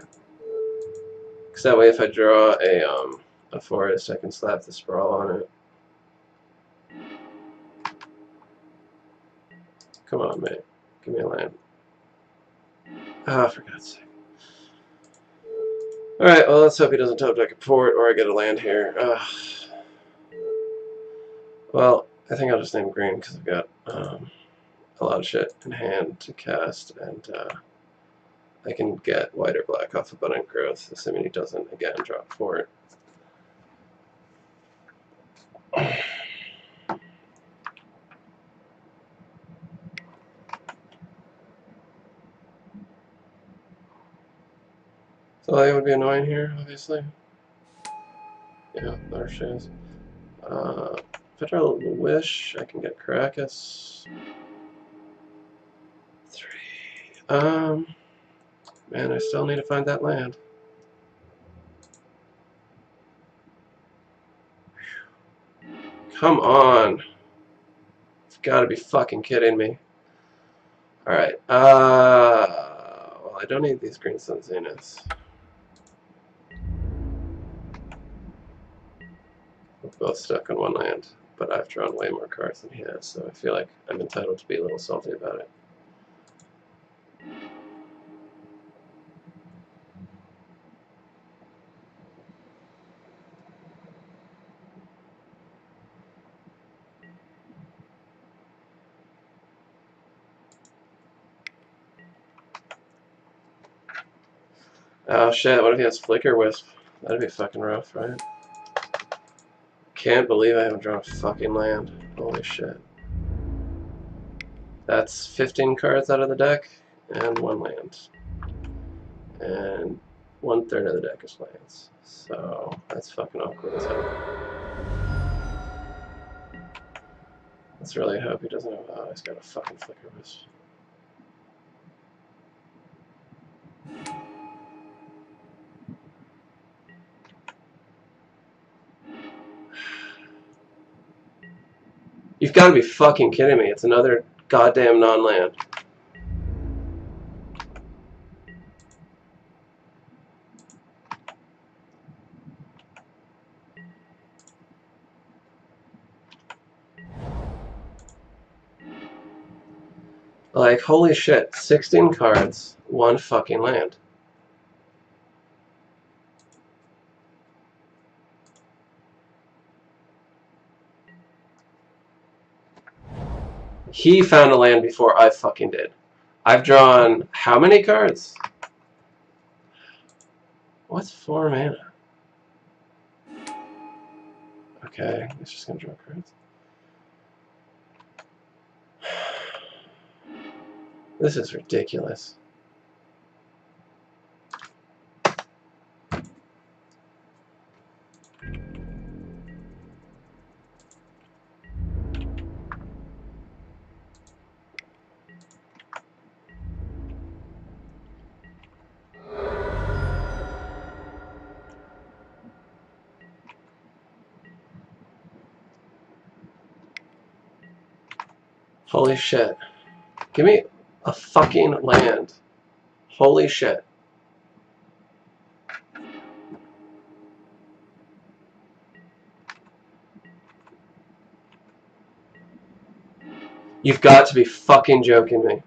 Because that way, if I draw a forest, I can slap the sprawl on it. Come on, mate. Give me a land. Ah, for God's sake. Alright, well, let's hope he doesn't top deck a port or I get a land here. Well, I think I'll just name green because I've got a lot of shit in hand to cast, and I can get white or black off abundant growth, assuming he doesn't, again, drop port. So that would be annoying here, obviously. Yeah, there she is. If I draw a little Wish, I can get Caracas. 3. Man, I still need to find that land. Come on. You've got to be fucking kidding me. Alright, well, I don't need these green sun zeniths. We're both stuck on one land, but I've drawn way more cards than he has, so I feel like I'm entitled to be a little salty about it. Oh shit, what if he has Flicker Wisp? That'd be fucking rough, right? Can't believe I haven't drawn a fucking land. Holy shit. That's 15 cards out of the deck, and 1 land. And 1/3 of the deck is lands. So, that's fucking awkward as hell. Let's really hope he doesn't have... Oh, he's got a fucking Flicker Wisp. You've got to be fucking kidding me. It's another goddamn non-land. Like, holy shit. 16 cards, 1 fucking land. He found a land before I fucking did. I've drawn how many cards? What's 4 mana? Okay, he's just gonna draw cards. This is ridiculous. Holy shit. Give me a fucking land. Holy shit. You've got to be fucking joking me.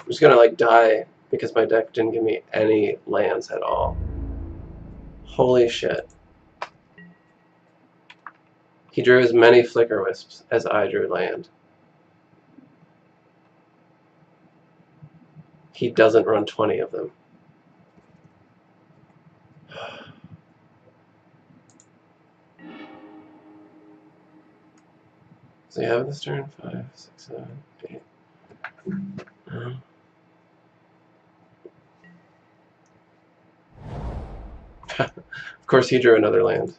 I'm just gonna like die because my deck didn't give me any lands at all. Holy shit. He drew as many Flicker Wisps as I drew land. He doesn't run 20 of them. So you have this turn 5, 6, 7, 8. Of course, he drew another land.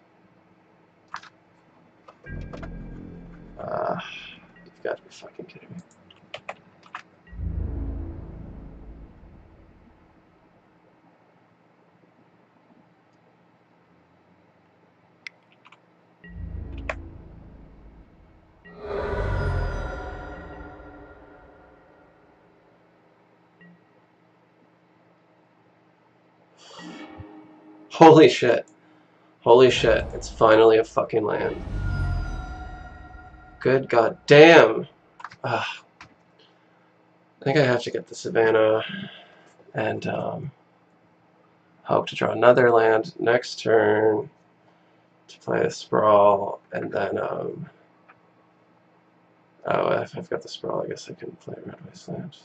You've got to be fucking kidding me. Holy shit. Holy shit. It's finally a fucking land. Good god damn. I think I have to get the Savannah and hope to draw another land next turn to play a Sprawl, and then oh, if I've got the Sprawl, I guess I can play Red Wasteland.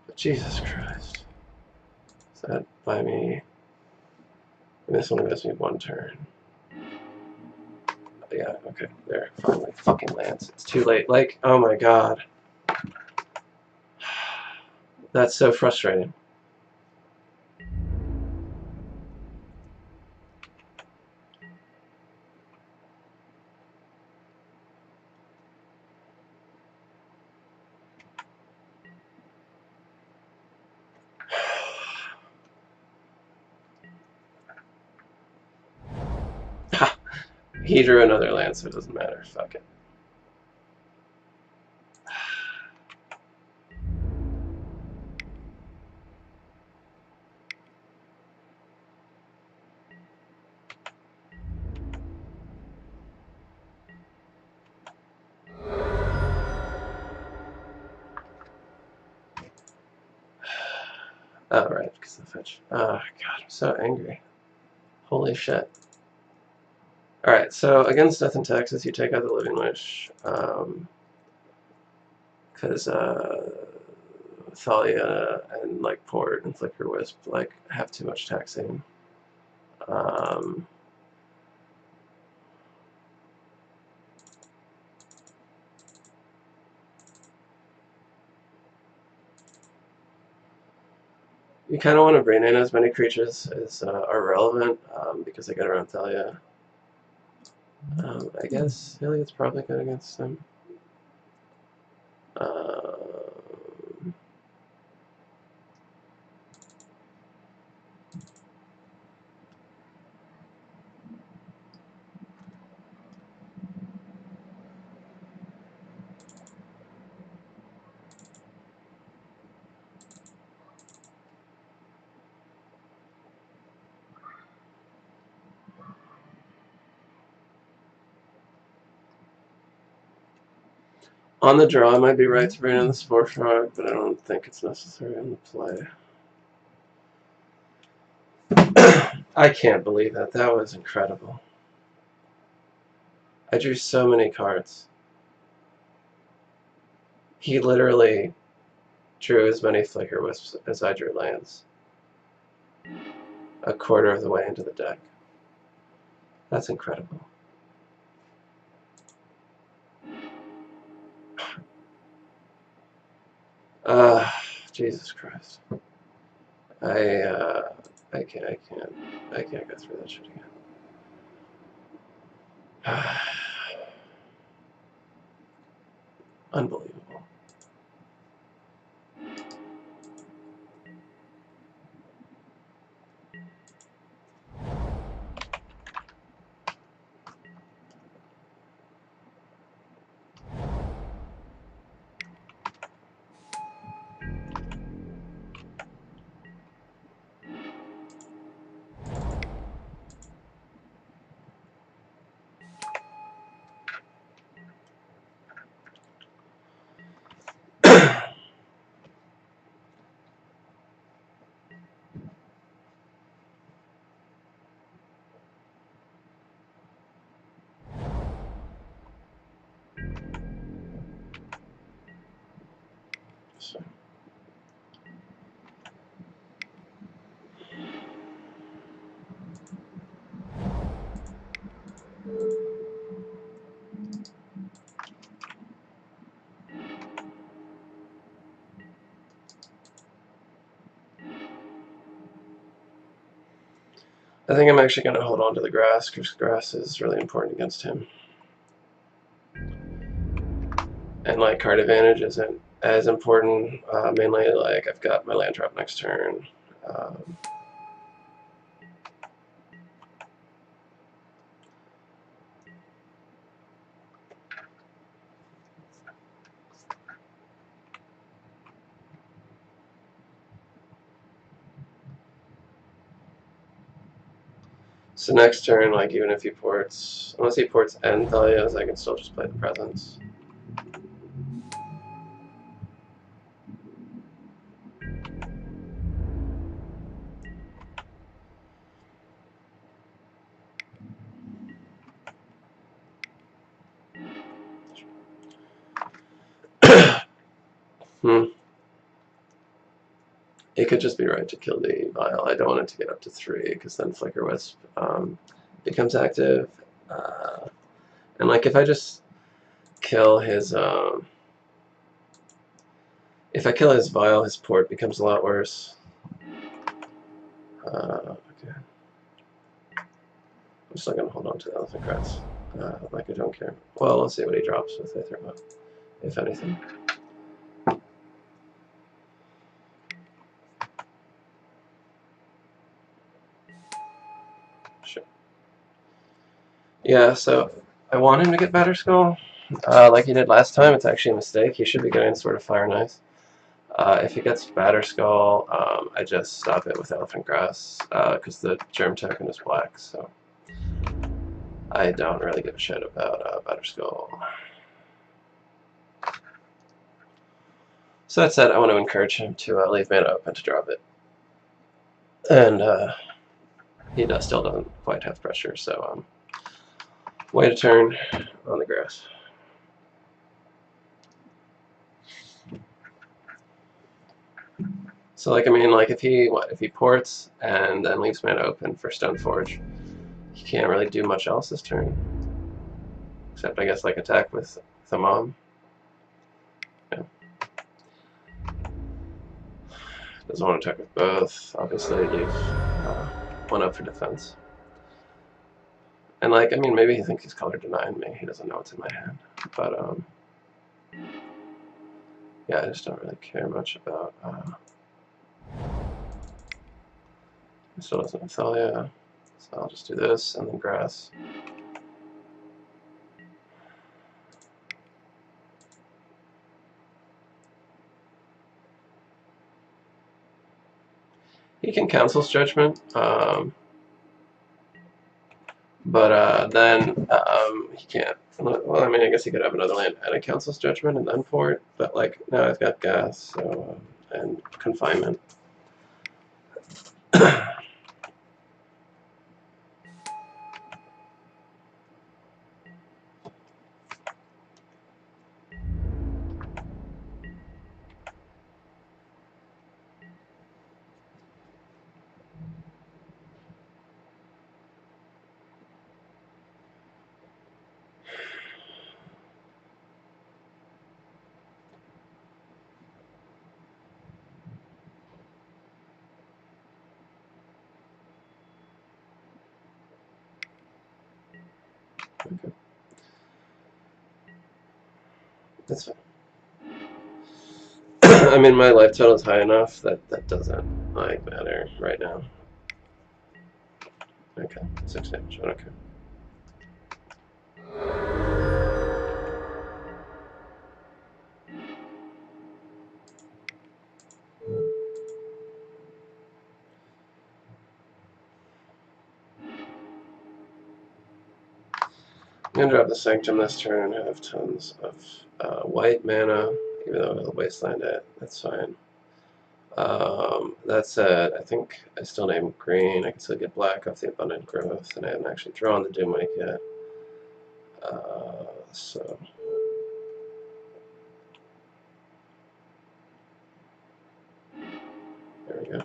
But Jesus Christ. Does that buy me? And this one gives me one turn. Yeah, okay, there, finally, fucking lands. It's too late. Like, oh my god. That's so frustrating. He drew another land, so it doesn't matter. Fuck it. Oh, right, because of the fetch. Oh, God, I'm so angry. Holy shit. Alright, so against Death and Taxes, you take out the Living Wish. Because Thalia and like Port and Flicker Wisp like have too much taxing. You kind of want to bring in as many creatures as are relevant because they get around Thalia. I guess Iliad's probably good against them. On the draw, I might be right to bring in the Spore Frog, but I don't think it's necessary on the play. I can't believe that. That was incredible. I drew so many cards. He literally drew as many Flicker Wisps as I drew lands. A quarter of the way into the deck. That's incredible. Jesus Christ. I can't go through that shit again. Unbelievable. I think I'm actually going to hold on to the grass, because grass is really important against him. And like card advantage isn't as important, mainly like I've got my land drop next turn. Um, so next turn, like even if he ports, unless he ports and Thalias, I can still just play the presence. Hmm. It could just be right to kill the Vial. I don't want it to get up to 3, because then Flicker Wisp becomes active. And like if I just kill his, if I kill his Vial, his port becomes a lot worse. Okay. I'm still gonna hold on to the Elephant Grass. Like I don't care. Well, let's see what he drops with Aether, if anything. Sure. Yeah, so I want him to get Batterskull, like he did last time. It's actually a mistake. He should be getting sort of Fire Nice. If he gets Batterskull, I just stop it with Elephant Grass, because the Germ token is black, so I don't really give a shit about Batterskull. So that said, I want to encourage him to leave mana open to drop it. And he still doesn't quite have pressure, so wait a turn on the grass. So like I mean, like if he ports and then leaves mana open for Stoneforge, he can't really do much else this turn, except I guess like attack with Thamam. Yeah. Doesn't want to attack with both. Obviously, leave one up for defense. And like I mean, maybe he thinks he's color denying me. He doesn't know what's in my hand, but yeah, I just don't really care much about. He still doesn't have Thalia, so I'll just do this and then grass. He can Council's Judgment, but then he can't. Well, I mean, I guess he could have another land and a Council's Judgment and then port, but like now I've got gas, so and confinement. Okay. That's fine. I mean, my life total is high enough that that doesn't like matter right now. Okay, 6 damage. Okay. I'm gonna drop the Sanctum this turn and have tons of white mana, even though I'll wasteland it. That's fine. That said, I think I still name green. I can still get black off the Abundant Growth, and I haven't actually drawn the Doomwake yet. So there we go.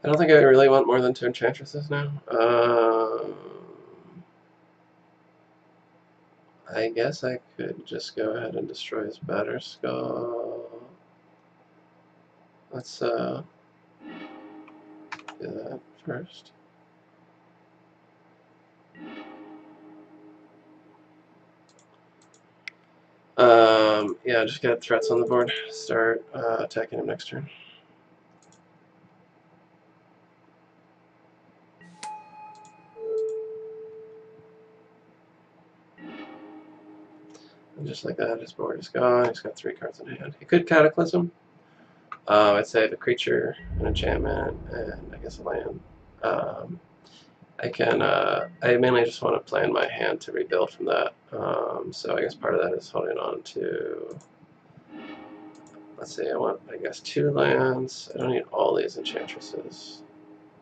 I don't think I really want more than 2 Enchantresses now. I guess I could just go ahead and destroy his Batterskull. Let's do that first. Yeah, just get threats on the board. Start attacking him next turn. And just like that, his board is gone. He's got 3 cards in hand. He could Cataclysm. I'd save a creature, an enchantment, and I guess a land. I mainly just want to plan my hand to rebuild from that. So I guess part of that is holding on to, let's see, I want, I guess, 2 lands. I don't need all these enchantresses,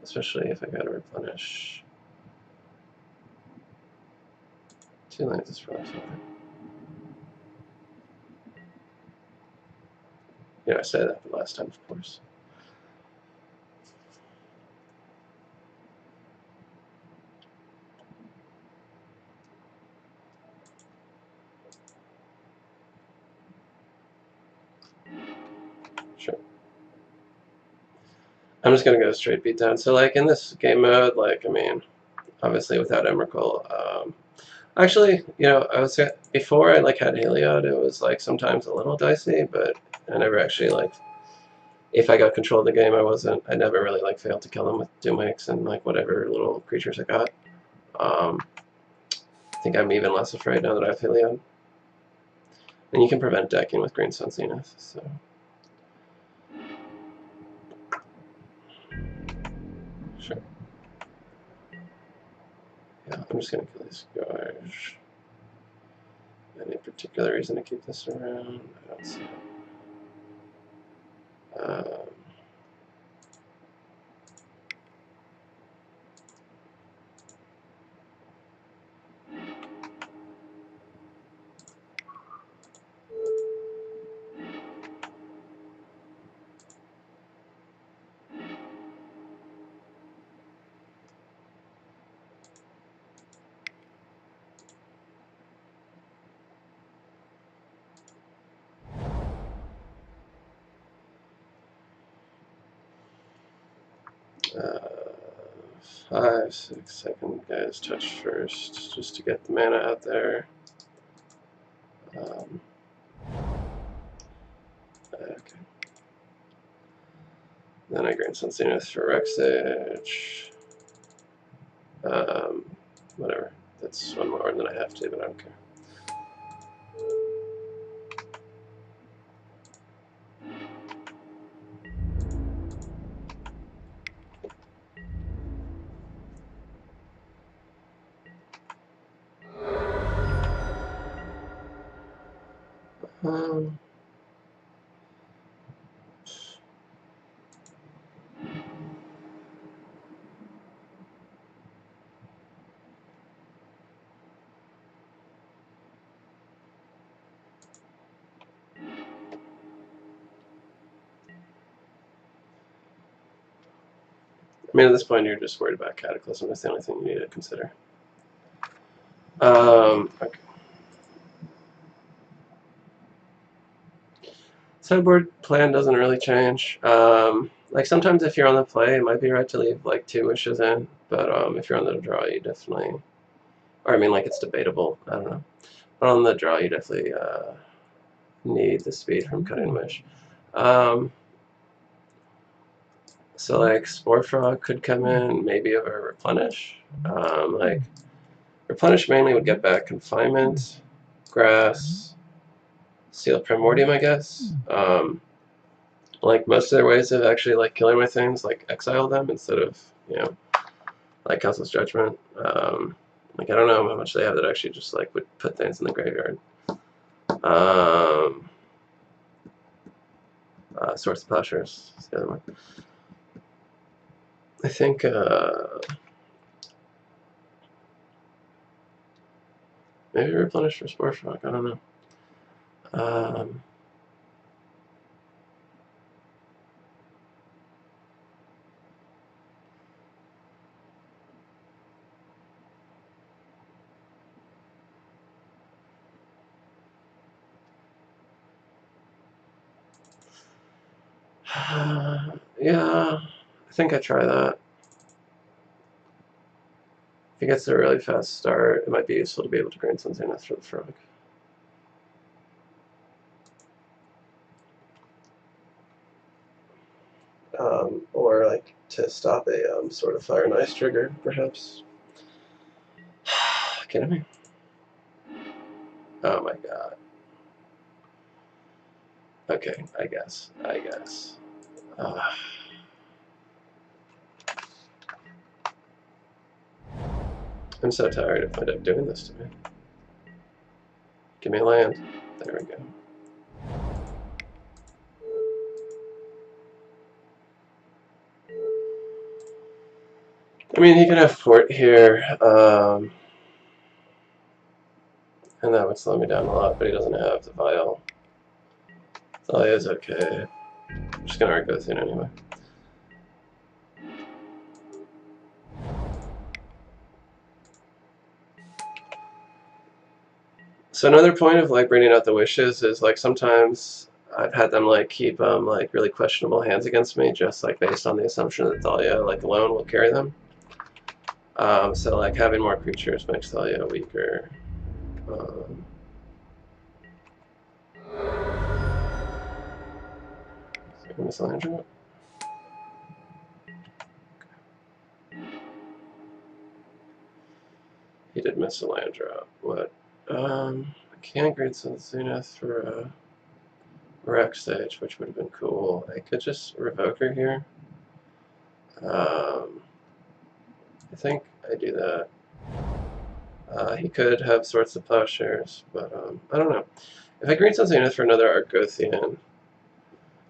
especially if I gotta replenish. 2 lands is probably fine. Yeah, I said that the last time, of course. Sure. I'm just gonna go straight beat down. So like in this game mode, like I mean, obviously without Emrakul, actually, you know, I was before I like had Heliod, it was like sometimes a little dicey, but I never actually like. If I got control of the game, I never really like failed to kill them with Doomwakes and like whatever little creatures I got. Um, I think I'm even less afraid now that I have Heliod. And you can prevent decking with Green Sun Zenith, so. Sure. Yeah, I'm just gonna kill these guys. Any particular reason to keep this around? I don't see it. Uh, 5, 6, 7 guys touch first, just to get the mana out there. Okay. Then I Green Sun Zenith for Rexage. Whatever. That's one more than I have to, but I don't care. Um, I mean, at this point, you're just worried about Cataclysm. That's the only thing you need to consider. Okay. Sideboard plan doesn't really change. Like sometimes if you're on the play, it might be right to leave like 2 wishes in, but if you're on the draw, you definitely, or I mean, like it's debatable. I don't know, but on the draw, you definitely need the speed from cutting wish. So like Spore Frog could come in, maybe over Replenish. Like Replenish mainly would get back Confinement, Grass, Seal Primordium, I guess. Like most of their ways of actually like killing my things, like exile them instead of, you know, like Council's Judgment. Like I don't know how much they have that actually just like would put things in the graveyard. Swords of Plowshares is the other one. I think maybe Replenish for Spore Frog, I don't know. Yeah, I think I try that. If he gets a really fast start, it might be useful to be able to green something after the frog. Or like to stop a sort of fire and ice trigger, perhaps. Kidding me? Oh my god. Okay, I guess. I'm so tired of my deck doing this to me. Give me a land. There we go. I mean, he can have fort here, and that would slow me down a lot, but he doesn't have the vial. Thalia is okay. I'm just gonna go through anyway. So another point of like bringing out the wishes is like sometimes I've had them like keep like really questionable hands against me, just like based on the assumption that Thalia like alone will carry them. So like having more creatures makes Thalia weaker. Miss land drop. He did miss a land drop. What? I can't grade some Zenith for a Wreck stage, which would have been cool. I could just revoke her here. I think I do that. He could have Swords to Plowshares, but I don't know. If I green some Zenith for another Argothian,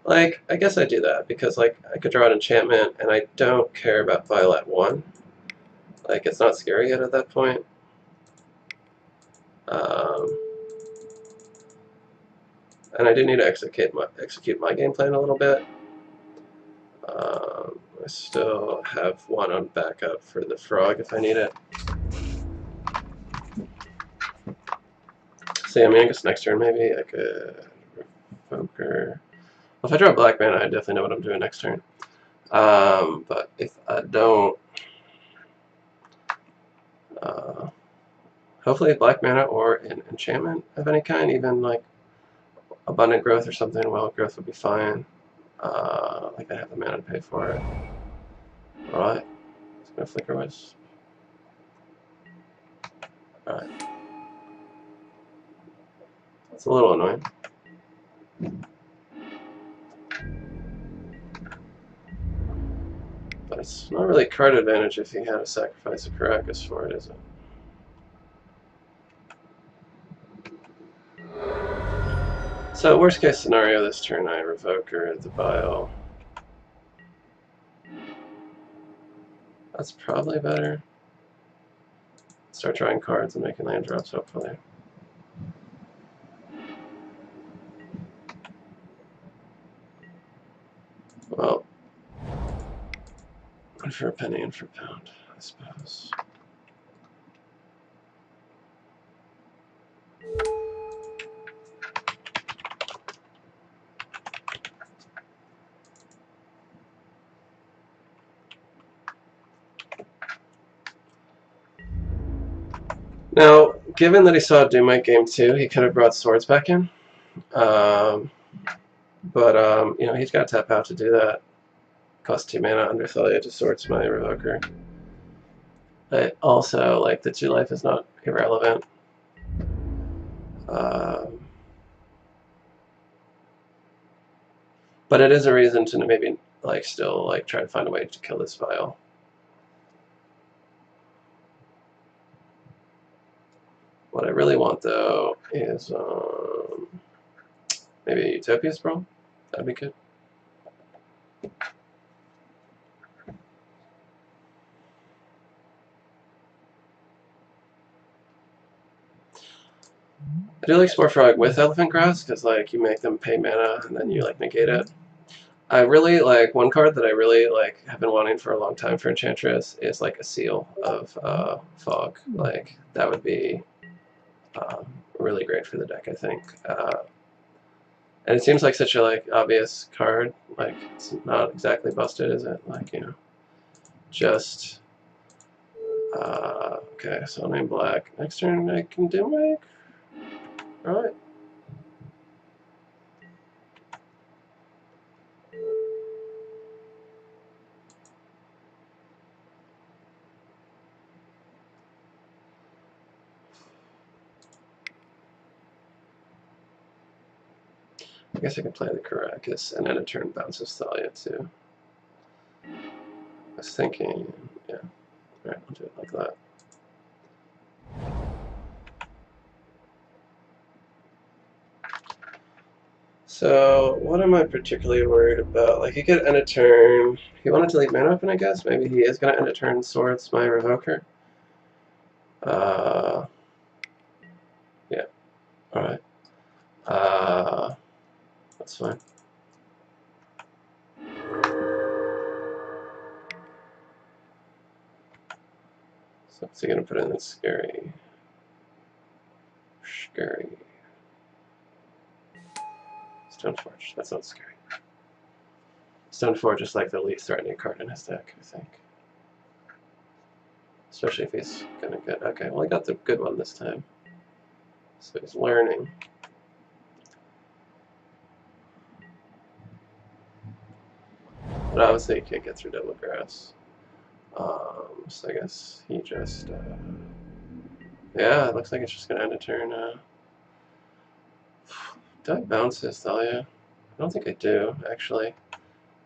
like, I guess I do that, because like I could draw an enchantment, and I don't care about Violet 1. Like, it's not scary yet at that point. And I do need to execute my game plan a little bit. I still have one on backup for the frog if I need it. See, I mean, I guess next turn maybe I could revoke her. Well, if I draw a black mana, I definitely know what I'm doing next turn. But if I don't, hopefully black mana or an enchantment of any kind, even like abundant growth or something. Wild growth would be fine. Like I have the mana to pay for it. Alright, it's gonna flicker Wisp. Alright. It's a little annoying. But it's not really card advantage if he had to sacrifice a Caracas for it, is it? So worst case scenario this turn I revoke her at the Bile. That's probably better. Start drawing cards and making land drops, hopefully. Well, one for a penny and for a pound, I suppose. Now, given that he saw Doomite Game 2, he could have brought swords back in. You know, he's got to tap out to do that. Cost 2 mana under Thalia to swords my revoker. But also, like, the 2 life is not irrelevant. But it is a reason to maybe, like, still, like, try to find a way to kill this Vial. What I really want, though, is maybe a Utopia Sprawl. That'd be good. I do like Spore Frog with Elephant Grass, because, like, you make them pay mana, and then you, like, negate it. I really like one card that I really like have been wanting for a long time for Enchantress is like a seal of fog. Like that would be really great for the deck, I think. And it seems like such a like obvious card. Like it's not exactly busted, is it? Like, you know, just okay. So I'll name black. Next turn I can dim wake. All right. I guess I can play the Caracas and then a turn bounces Thalia too. I was thinking, yeah. Alright, I'll do it like that. So, what am I particularly worried about? Like, he could end a turn. He wanted to leave mana open, I guess. Maybe he is going to end a turn Swords my Revoker. Yeah. Alright. That's fine. So, what's he going to put in that's scary? Scary. Stoneforge. That's not scary. Stoneforge is like the least threatening card in his deck, I think. Especially if he's gonna get... Okay, well, I got the good one this time. So he's learning. But obviously he can't get through double grass. So I guess he just... yeah, it looks like it's just gonna end a turn. Do I bounce this, Thalia? I don't think I do, actually.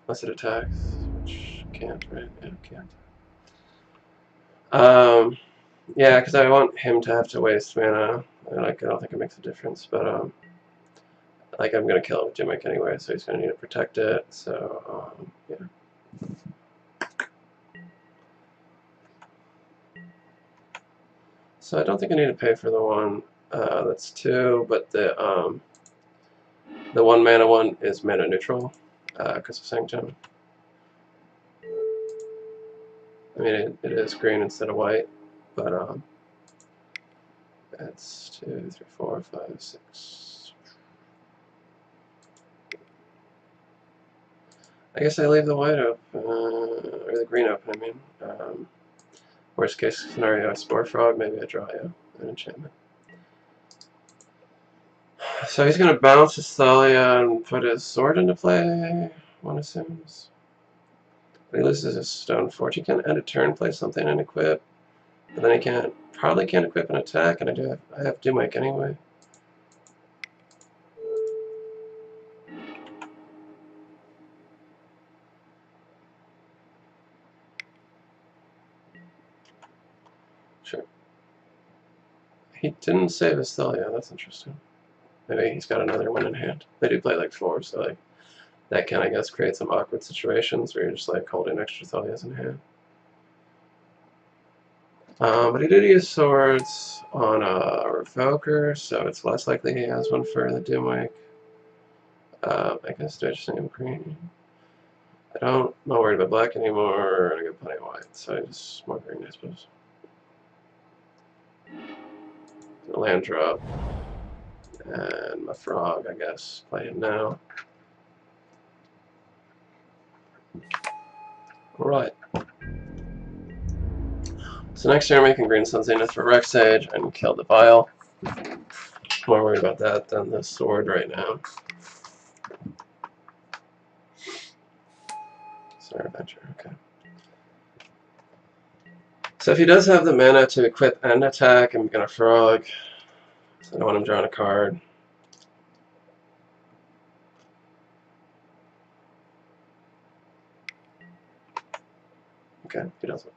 Unless it attacks, which can't, right? Yeah, can't. Yeah, because I want him to have to waste mana. Like, I don't think it makes a difference, but like I'm gonna kill it with Jimmick anyway, so he's gonna need to protect it. So yeah. So I don't think I need to pay for the one that's 2, but the 1 mana one is mana neutral because of Sanctum. I mean, it is green instead of white, but that's 2, 3, 4, 5, 6. I guess I leave the white open, or the green open, I mean. Worst case scenario, Spore Frog, maybe I draw an enchantment. So he's going to bounce his Thalia and put his sword into play, one assumes. But he loses his Stoneforge. He can end a turn, play something, and equip. But then he probably can't equip an attack, and I have Dimik anyway. Sure. He didn't save his Thalia, that's interesting. Maybe he's got another one in hand. They do play like 4, so like that can, I guess, create some awkward situations where you're just like holding extra Thalias in hand. But he did use swords on a Revoker, so it's less likely he has one for the Dimwake. I guess do I just name green? I'm not worried about black anymore, I got plenty of white, so I just more green, I suppose. A land drop. And my frog, I guess, playing now. Alright. So next turn, making green Sun Zenith for Rex Age and kill the Vial. More worried about that than the sword right now. Sorry, Adventure, okay. So if he does have the mana to equip and attack, I'm gonna frog. So I don't want him drawing a card. Okay, he doesn't.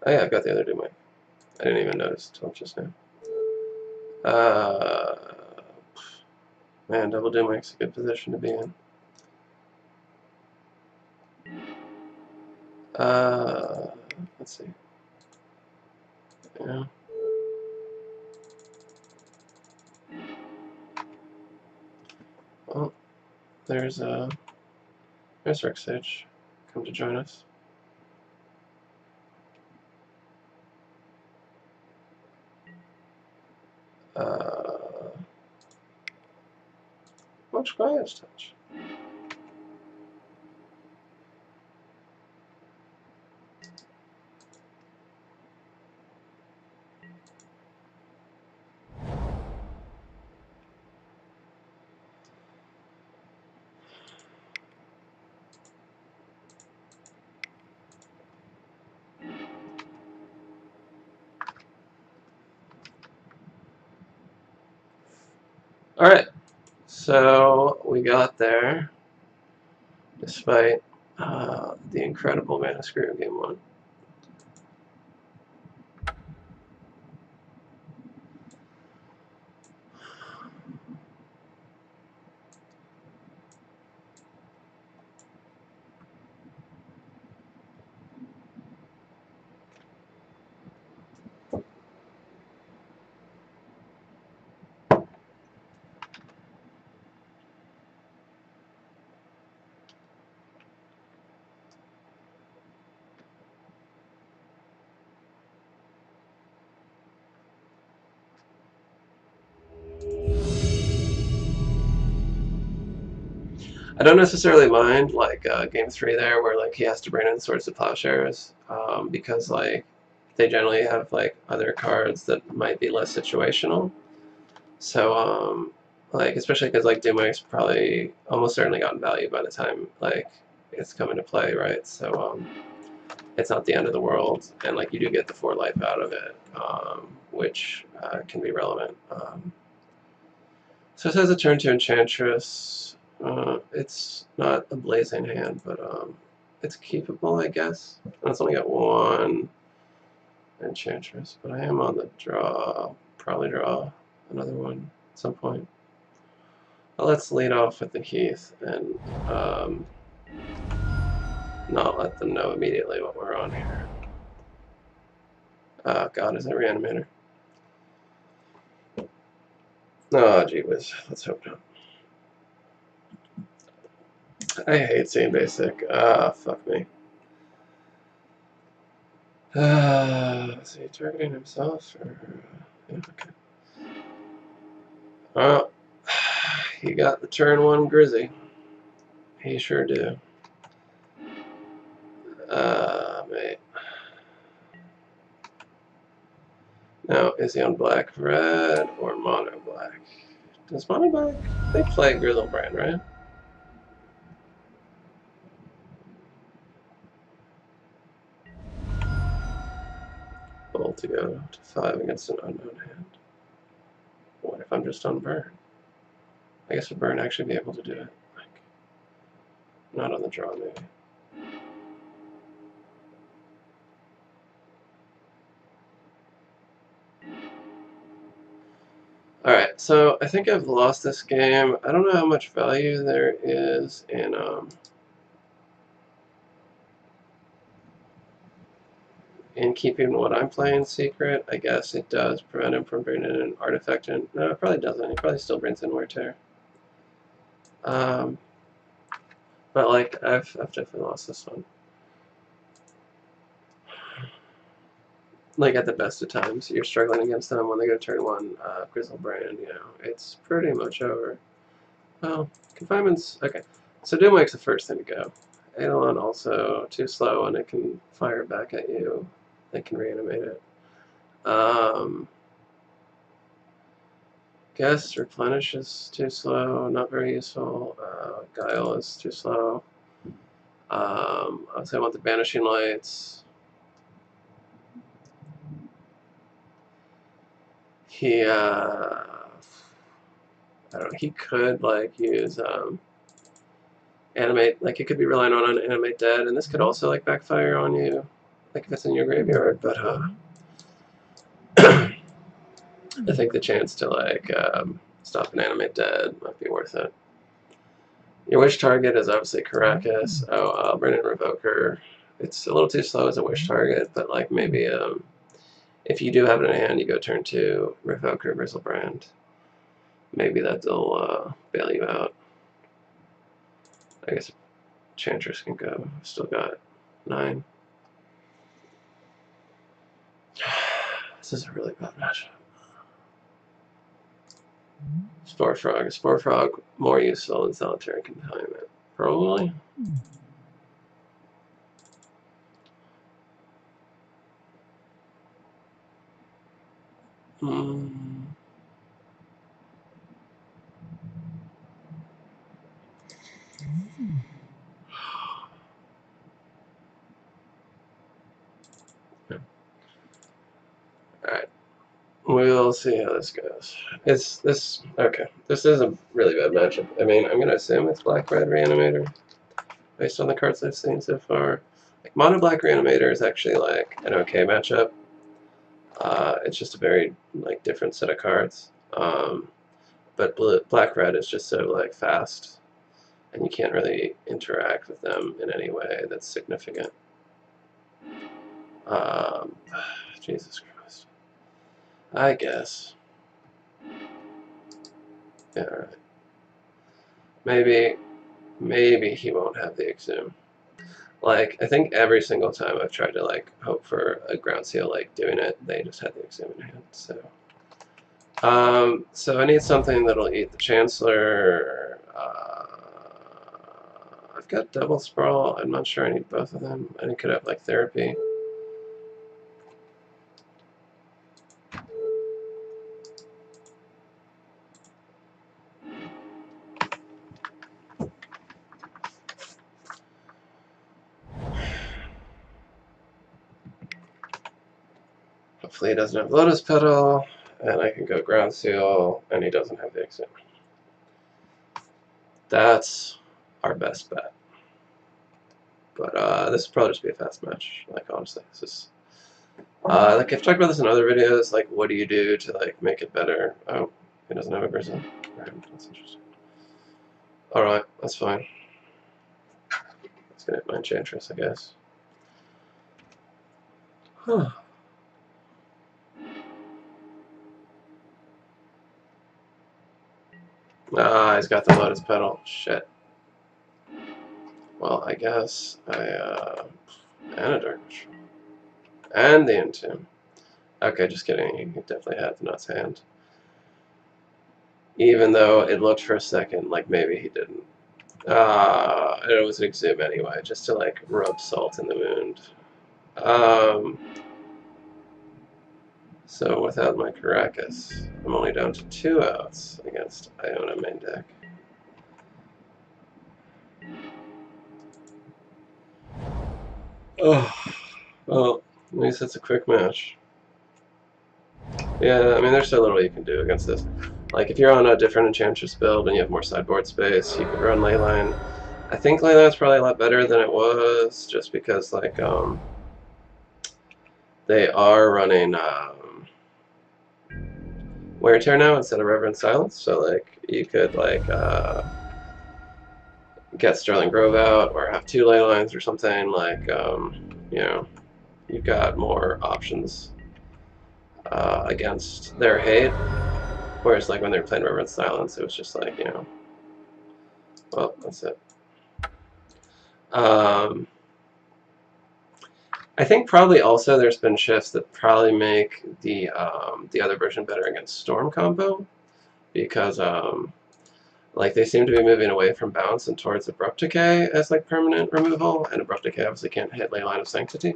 Oh yeah, I've got the other Doom. I didn't even notice until just now. Man, double Doom makes a good position to be in. Let's see. Yeah. Well, there's Rex Sage. Come to join us. Much Quiet's Touch. Alright, so we got there, despite the incredible Mana Screw game 1. I don't necessarily mind like game 3 there, where like he has to bring in Swords to Plowshares, because like they generally have like other cards that might be less situational. So like especially because like Dimir's probably almost certainly gotten value by the time like it's coming to play, right? So it's not the end of the world, and like you do get the 4 life out of it, which can be relevant. So it has a turn to Enchantress. It's not a blazing hand, but it's keepable, I guess. And it's only got 1 Enchantress, but I am on the draw. Probably draw another one at some point. Well, let's lead off with the Heath and not let them know immediately what we're on here. Oh god, is it Reanimator? Oh, gee whiz. Let's hope not. I hate seeing basic. Fuck me. Is he targeting himself? Or... Yeah, okay. Well, he got the turn 1 Grizzy. He sure do. Mate. Now, is he on black, red, or mono black? Does mono black? They play Grizzlebrand, right? Bold to go to 5 against an unknown hand. What if I'm just on burn? I guess would burn actually be able to do it? Like, not on the draw, maybe. Alright, so I think I've lost this game. I don't know how much value there is in keeping what I'm playing secret. I guess it does prevent him from bringing in an artifact in. No, it probably doesn't. He probably still brings in Wear Tear. But like, I've definitely lost this one. Like at the best of times, you're struggling against them when they go turn 1 Grizzlebrand, you know, it's pretty much over. Well, Confinement's okay. So Doomwake's the first thing to go. Eidolon also too slow, and it can fire back at you. It can reanimate it. Guess Replenish is too slow, not very useful. Guile is too slow. I'd say I want the Banishing Lights. He, I don't know, he could, like, use, Animate, like, it could be relying on an Animate Dead, and this could also, like, backfire on you, like, if it's in your graveyard, but, I think the chance to, like, stop an Animate Dead might be worth it. Your wish target is obviously Caracas. Oh, I'll bring in Revoker. It's a little too slow as a wish target, but, like, maybe, if you do have it in hand, you go turn 2, Revoker, Grizzlebrand. Maybe that'll bail you out. I guess Enchantress can go. Still got 9. This is a really bad matchup. Spore Frog. Is Spore Frog more useful in solitary confinement? Probably. Hmm. Alright. We'll see how this goes. It's this. Okay. This is a really bad matchup. I mean, I'm going to assume it's Black-Red Reanimator based on the cards I've seen so far. Like, Mono-Black Reanimator is actually, like, an okay matchup. It's just a very, like, different set of cards. But Black-Red is just so, like, fast. And you can't really interact with them in any way that's significant. Jesus Christ. I guess. Yeah, alright. Maybe he won't have the Exhume. Like, I think every single time I've tried to, like, hope for a ground seal, like, doing it, they just had the Exhume in hand, so. So I need something that'll eat the Chancellor. I've got Double Sprawl. I'm not sure I need both of them. I could have, like, Therapy. Hopefully he doesn't have Lotus Petal, and I can go Ground Seal, and he doesn't have the Exhume. That's our best bet. But this will probably just be a fast match. Like, honestly, this is like I've talked about this in other videos. Like, what do you do to like make it better? Oh, he doesn't have a Grizzle. Right, that's interesting. All right, that's fine. Let's get my Enchantress, I guess. Huh. Ah, he's got the Lotus Petal. Shit. Well, I guess and a Dark Control. And the Entomb. Okay, just kidding. He definitely had the Nut's hand. Even though it looked for a second like maybe he didn't. It was an Exhume anyway, just to like rub salt in the wound. So without my Caracas, I'm only down to 2 outs against Iona main deck. Oh, well, at least it's a quick match. Yeah, I mean, there's so little you can do against this. Like, if you're on a different Enchantress build and you have more sideboard space, you could run Leyline. I think Leyline's probably a lot better than it was, just because, like, they are running Wear Tear now instead of Reverend Silence, so, like, you could, like, get Sterling Grove out or have 2 Leylines or something, like, you know, you've got more options against their hate. Whereas, like, when they were playing Reverend Silence, it was just like, you know, well, that's it. I think probably also there's been shifts that probably make the other version better against Storm combo, because like they seem to be moving away from Bounce and towards Abrupt Decay as like permanent removal, and Abrupt Decay obviously can't hit Leyline of Sanctity.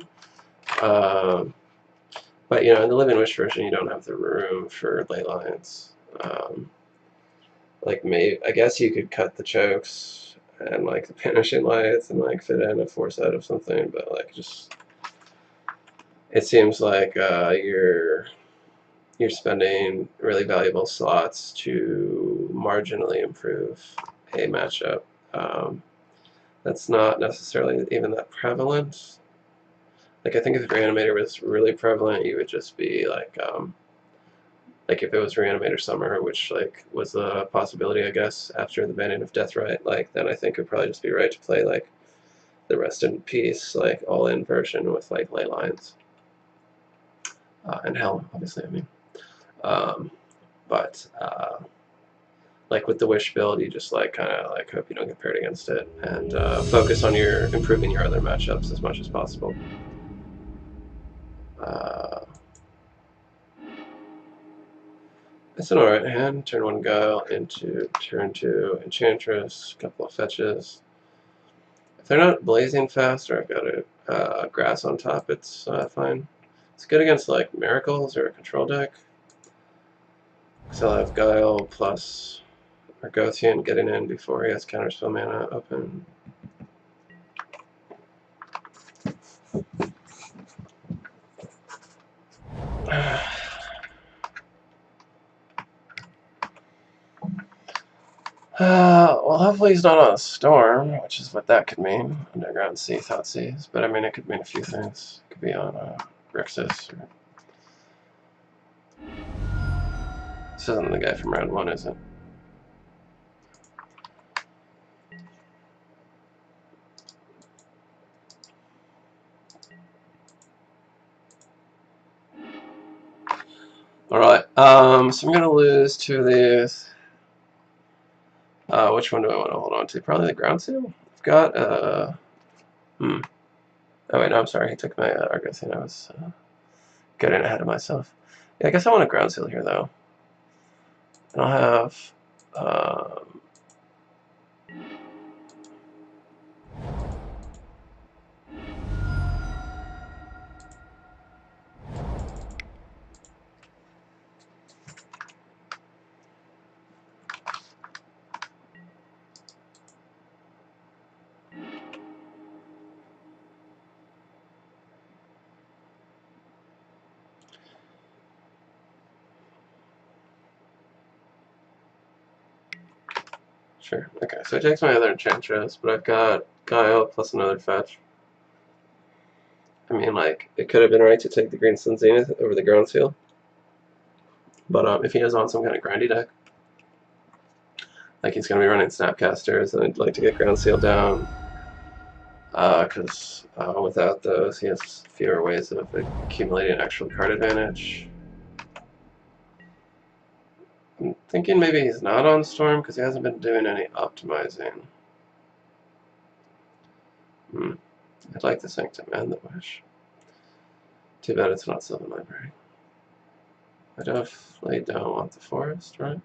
But you know, in the Live and Wish version, you don't have the room for Leylines. Like maybe I guess you could cut the chokes and like the Banishing Lights and like fit in a force out of something, but like just it seems like you're spending really valuable slots to marginally improve a matchup. That's not necessarily even that prevalent. Like I think if Reanimator was really prevalent, you would just be like if it was Reanimator Summer, which like was a possibility, I guess, after the banning of Deathrite, like then I think it would probably just be right to play like the Rest in Peace, like all-in version with like ley lines. And Helm, obviously, I mean. But like with the Wish build, you just like kind of like hope you don't get paired against it, and focus on improving your other matchups as much as possible. It's an alright hand. Turn 1 Guile into turn 2 Enchantress, couple of fetches. If they're not blazing fast or I've got a grass on top, it's fine. It's good against like Miracles or a control deck. So I'll have Guile plus Argothian getting in before he has counterspell mana open. Well, hopefully he's not on a storm, which is what that could mean. Underground Sea, Thoughtseize. But I mean, it could mean a few things. It could be on Grixis. Or... This isn't the guy from round 1, is it? Alright, so I'm going to lose 2 of these. Which one do I want to hold on to? Probably the ground seal? I've got, Oh wait, no, I'm sorry. He took my Argothian. I was getting ahead of myself. Yeah, I guess I want a ground seal here, though. And I'll have, sure. Okay, so it takes my other Enchantress, but I've got Guile plus another fetch. I mean, like, it could have been right to take the Green Sun Zenith over the ground seal. But if he is on some kind of grindy deck, like he's going to be running Snapcasters, and I'd like to get ground seal down. Because without those, he has fewer ways of accumulating actual card advantage. I'm thinking maybe he's not on Storm because he hasn't been doing any optimizing. I'd like the Sanctum and the Wish. Too bad it's not Sylvan Library. I definitely don't want the Forest, right?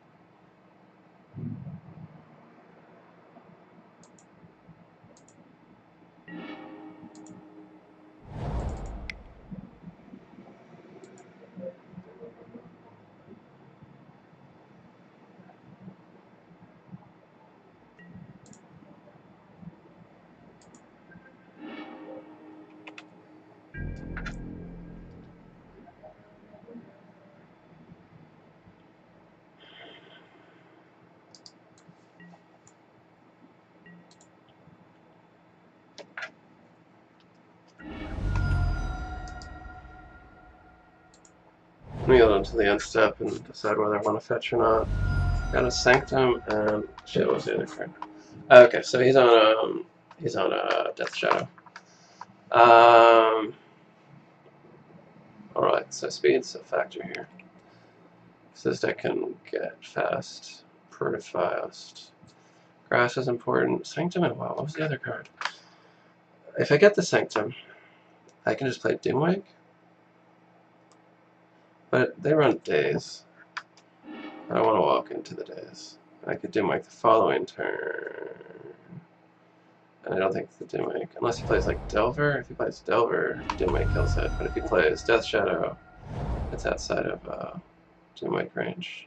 Let me go down to the end step and decide whether I want to fetch or not. Got a Sanctum and shit. What was the other card? Okay, so he's on a Death Shadow. All right, so speed's a factor here. So this deck can get fast, pretty fast. Grass is important. Sanctum and wow, what was the other card? If I get the Sanctum, I can just play Dimwake. But they run days. I don't want to walk into the days. I could Dimwake the following turn. And I don't think the Dimwake, unless he plays like Delver. If he plays Delver, Dimwake kills it. But if he plays Death Shadow, it's outside of Dimwake range.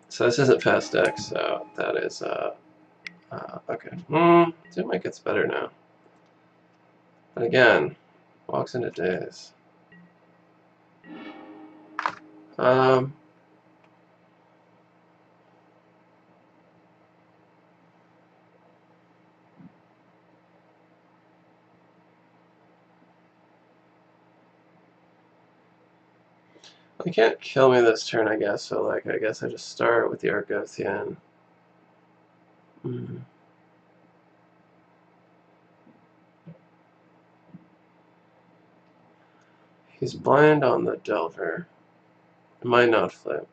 So this isn't fast deck, so that is okay. Dimwake gets better now. But again, walks into days. He can't kill me this turn, I guess, so like I guess I just start with the Argothian. He's blind on the Delver. It might not flip.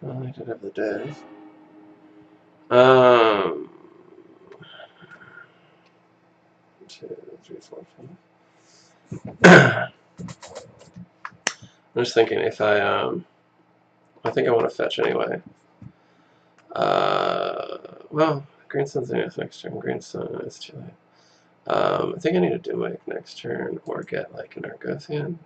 Well, I did have the days. 1, 2, 3, 4, 5. I'm just thinking if I think I want to fetch anyway. Well, Green Sun's next turn. Green Sun is too late. I think I need to do my next turn or get like an Argothian.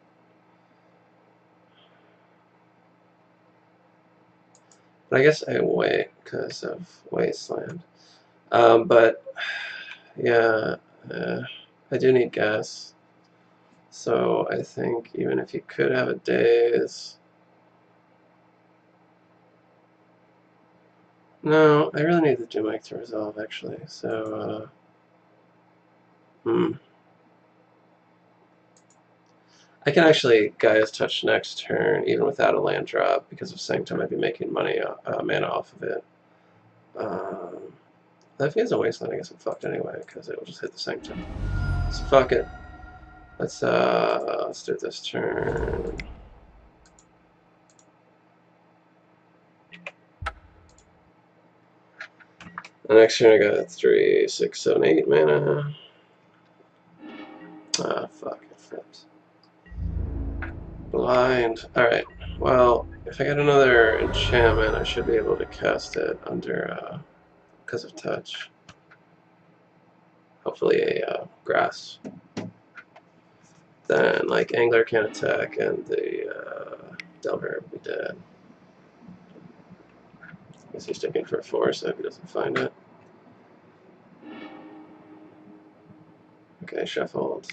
But I guess I wait because of Wasteland. But yeah, I do need gas. So I think even if you could have a daze. No, I really need the Dimir to resolve actually. So, I can actually Gaia's Touch next turn, even without a land drop, because of Sanctum I'd be making money, mana off of it. If he has a Wasteland, I guess I'm fucked anyway, because it will just hit the Sanctum. So fuck it. Let's do it this turn. The next turn I got 3, 6, 7, 8 mana. Ah, fuck, it flipped. Blind. Alright, well, if I get another enchantment, I should be able to cast it under, because of touch. Hopefully a grass. Then, like, Angler can't attack, and the Delver will be dead. I guess he's sticking for a 4, so if he doesn't find it. Okay, shuffled.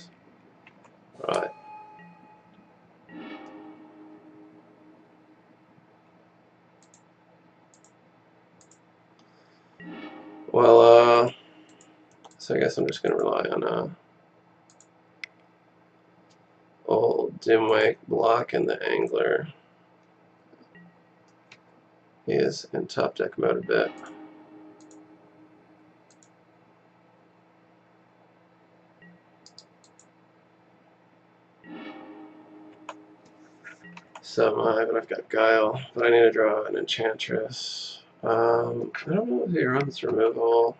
Right. Well, so I guess I'm just gonna rely on old Dimwake block and the Angler. He is in top deck mode a bit. So but I've got Guile, but I need to draw an Enchantress. I don't know if he runs removal.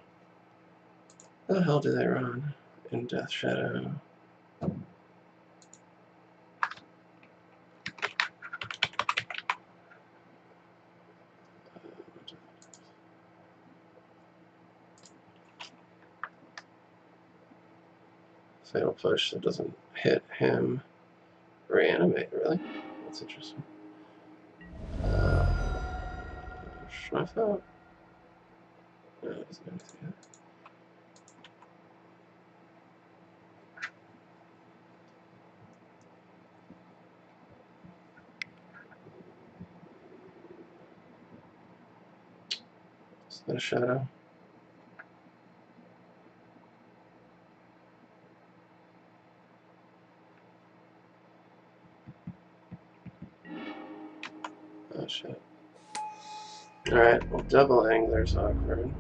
What the hell do they run in Death Shadow? Fatal Push, so it doesn't hit him. Reanimate, really? That's interesting. Schnuff out? No, it doesn't do anything. Is that a shadow? Oh shit. Alright, well, double Angler's awkward.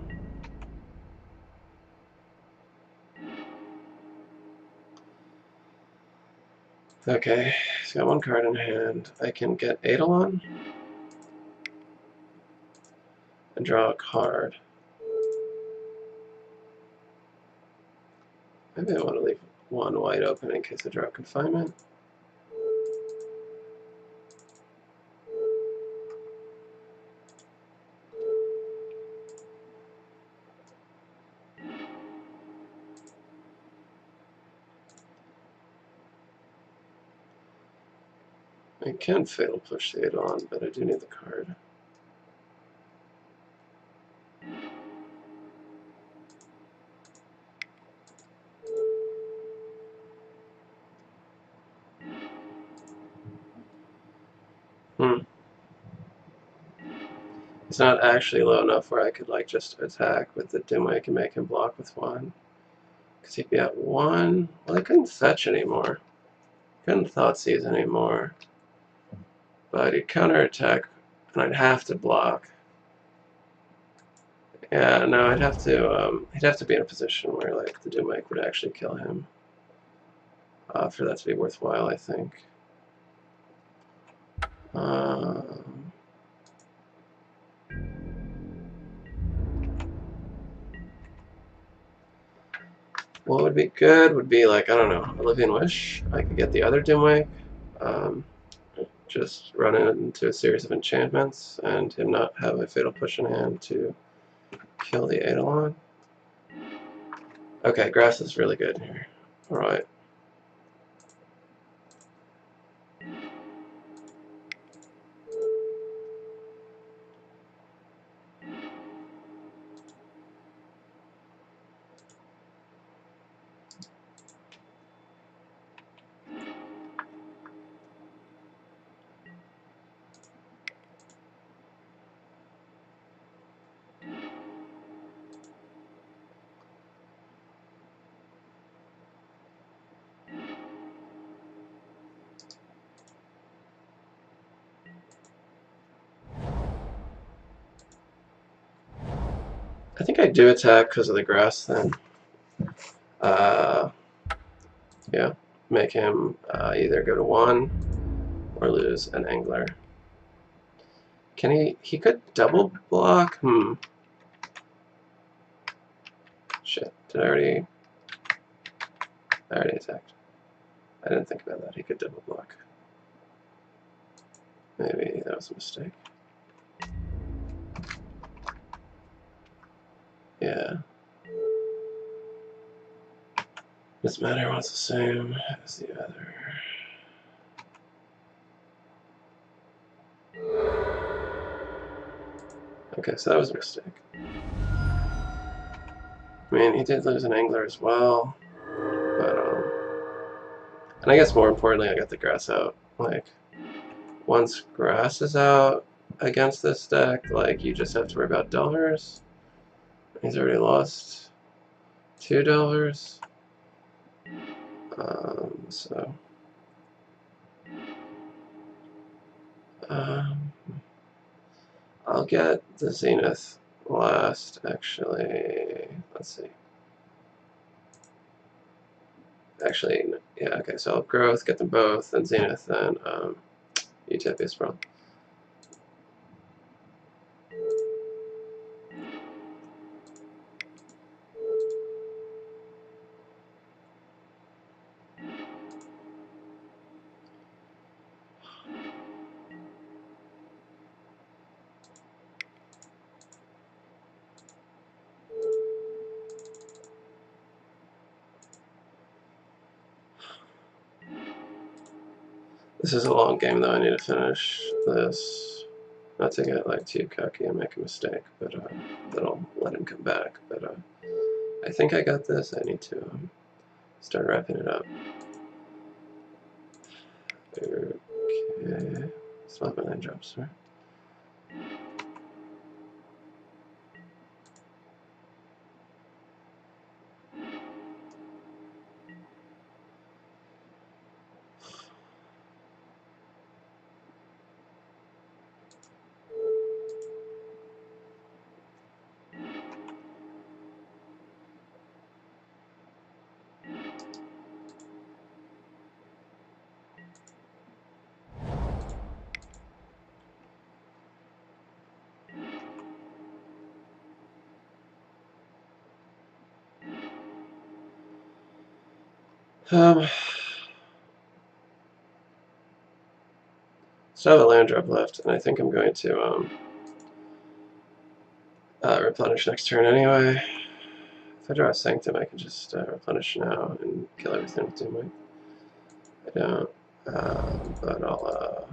Okay, he's got one card in hand. I can get Eidolon and draw a card. Maybe I want to leave one wide open in case I draw Confinement. I can Fatal Push the Eidolon, but I do need the card. It's not actually low enough where I could like just attack with the Dimwake and make him block with one. Because he'd be at 1. Well, I couldn't fetch anymore. Couldn't Thoughtseize anymore. But he'd counterattack, and I'd have to block. Yeah, no, he'd have to be in a position where like the Dimwake would actually kill him. For that to be worthwhile, I think. what would be good would be like, I don't know, Oblivion Wish. I could get the other Dimwake, just run it into a series of enchantments and him not have a Fatal Push in hand to kill the Eidolon. Okay, grass is really good here. Alright. I think I do attack because of the grass then. Yeah, make him either go to 1 or lose an angler. Can he could double block? Shit, I already attacked. I didn't think about that. He could double block. Maybe that was a mistake. Yeah. This matter wants the same as the other. Okay, so that was a mistake. I mean, he did lose an angler as well, but and I guess more importantly, I got the grass out. Like, once grass is out against this deck, like, you just have to worry about dollars. He's already lost $2. So I'll get the Zenith last, actually. Let's see. Actually, yeah, okay, so I'll Growth, get them both, then Zenith, then Utopia's Sprawl. This is a long game, though. I need to finish this. Not to get like too cocky and make a mistake, but then I'll let him come back. But I think I got this. I need to start wrapping it up. Okay. Still have my 9 drops, right? Still have a land drop left, and I think I'm going to replenish next turn anyway. If I draw a Sanctum, I can just replenish now and kill everything with Dimir. I don't, but I'll,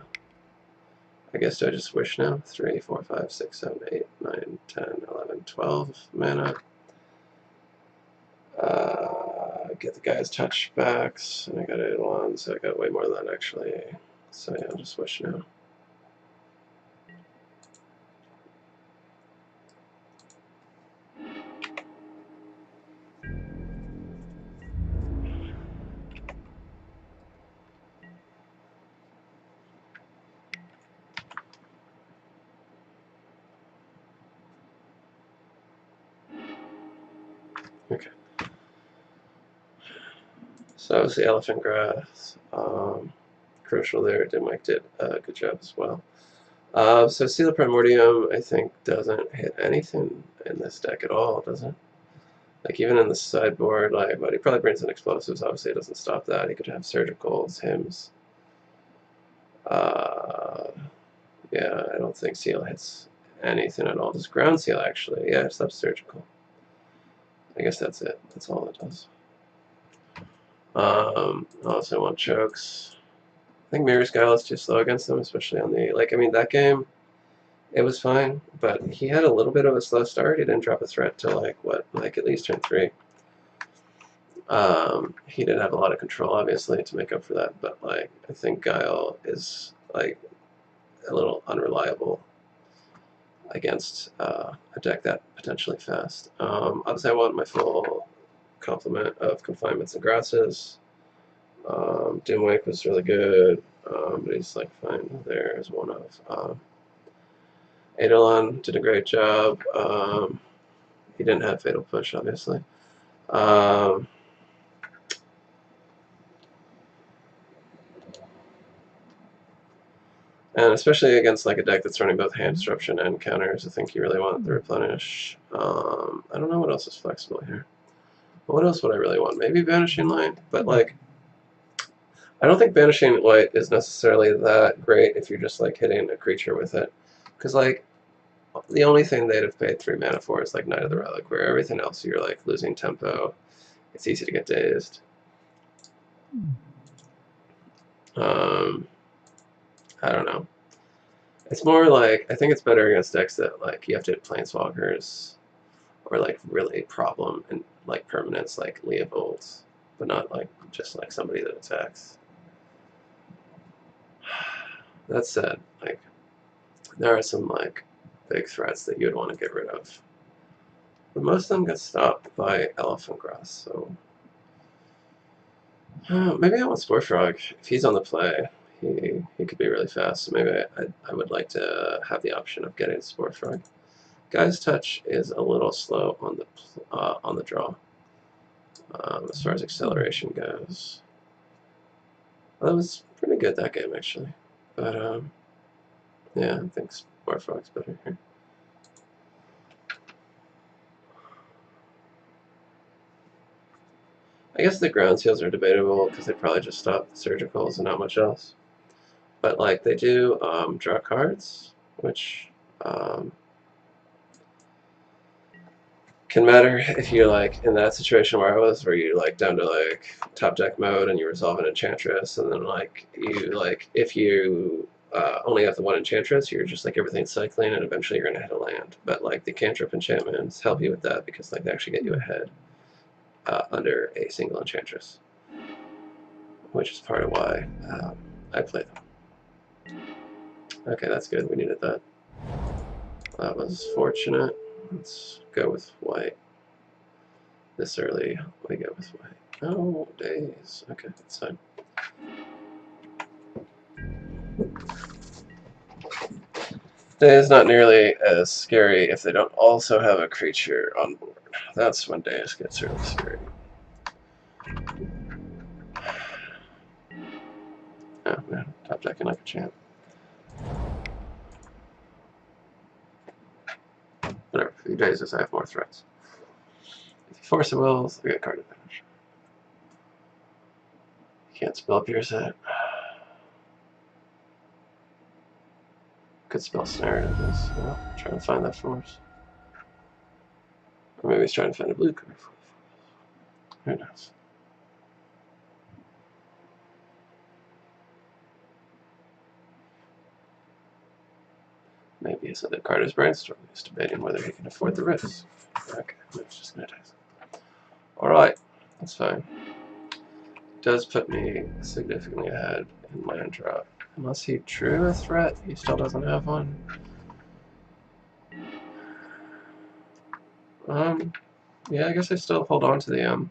I guess do I just Wish now? 3, 4, 5, 6, 7, 8, 9, 10, 11, 12 mana. Get the guy's touchbacks, and I got Eidolon, so I got way more than that actually. So yeah, I'll just Wish now. Okay. So that was the Elephant Grass. Crucial there. Dimwake did a good job as well. So Seal Primordium, I think, doesn't hit anything in this deck at all, does it? Like even in the sideboard, like, but he probably brings in explosives. Obviously, it doesn't stop that. He could have surgicals, hymns. Yeah, I don't think seal hits anything at all. Just ground seal, actually. Yeah, it's up surgical. I guess that's it. That's all it does. I also want chokes. I think Mirror's Guile is too slow against them, especially on the, like, I mean, that game, it was fine, but he had a little bit of a slow start. He didn't drop a threat till, like, what, like at least turn 3. He did have a lot of control, obviously, to make up for that, but, like, I think Guile is, like, a little unreliable against a deck that potentially fast. Obviously, I want my full complement of confinements and grasses. Dimwake was really good, but he's like fine there as one of. Eidolon did a great job. He didn't have Fatal Push, obviously. And especially against like a deck that's running both hand disruption and counters, I think you really want the replenish. I don't know what else is flexible here. What else would I really want? Maybe Vanishing Light, but like I don't think Banishing Light is necessarily that great if you're just like hitting a creature with it, because like the only thing they'd have paid 3 mana for is like Knight of the Relic, where everything else you're like losing tempo. It's easy to get dazed. I don't know. It's more like I think it's better against decks that like you have to hit Planeswalkers or like really problem and like permanents like Leovolds, but not like just like somebody that attacks. That said, like there are some like big threats that you'd want to get rid of. But most of them get stopped by Elephant Grass, so maybe I want Spore Frog. If he's on the play, he could be really fast, so maybe I would like to have the option of getting Spore Frog. Guy's Touch is a little slow on the draw, as far as acceleration goes. Well, that was pretty good that game, actually. But, yeah, I think Spore Frog's better here. I guess the ground seals are debatable because they probably just stop the surgicals and not much else. But like they do draw cards, which can matter if you're like in that situation where I was, where you're like down to like top deck mode and you resolve an Enchantress, and then like you like if you only have the one Enchantress, you're just like everything's cycling, and eventually you're gonna hit a land. But like the cantrip enchantments help you with that because like they actually get you ahead under a single Enchantress, which is part of why I play them. Okay, that's good. We needed that. That was fortunate. Let's go with white. This early, we go with white. Oh, days. Okay, that's fine. Days not nearly as scary if they don't also have a creature on board. That's when days gets really scary. Oh man, top decking like a champ. Whatever, a few days as I have more threats. If you force the wills, I get card advantage. You can't spell Pierce it. Could spell Snare into this. Well, trying to find that force. Or maybe he's trying to find a blue card. Who knows? Maybe his other card is brainstorming. He's debating whether he can afford the risk. Okay, it's just gonna tax it. Alright, that's fine. Does put me significantly ahead in land drop. Unless he drew a threat, he still doesn't have one. Yeah, I guess I still hold on to the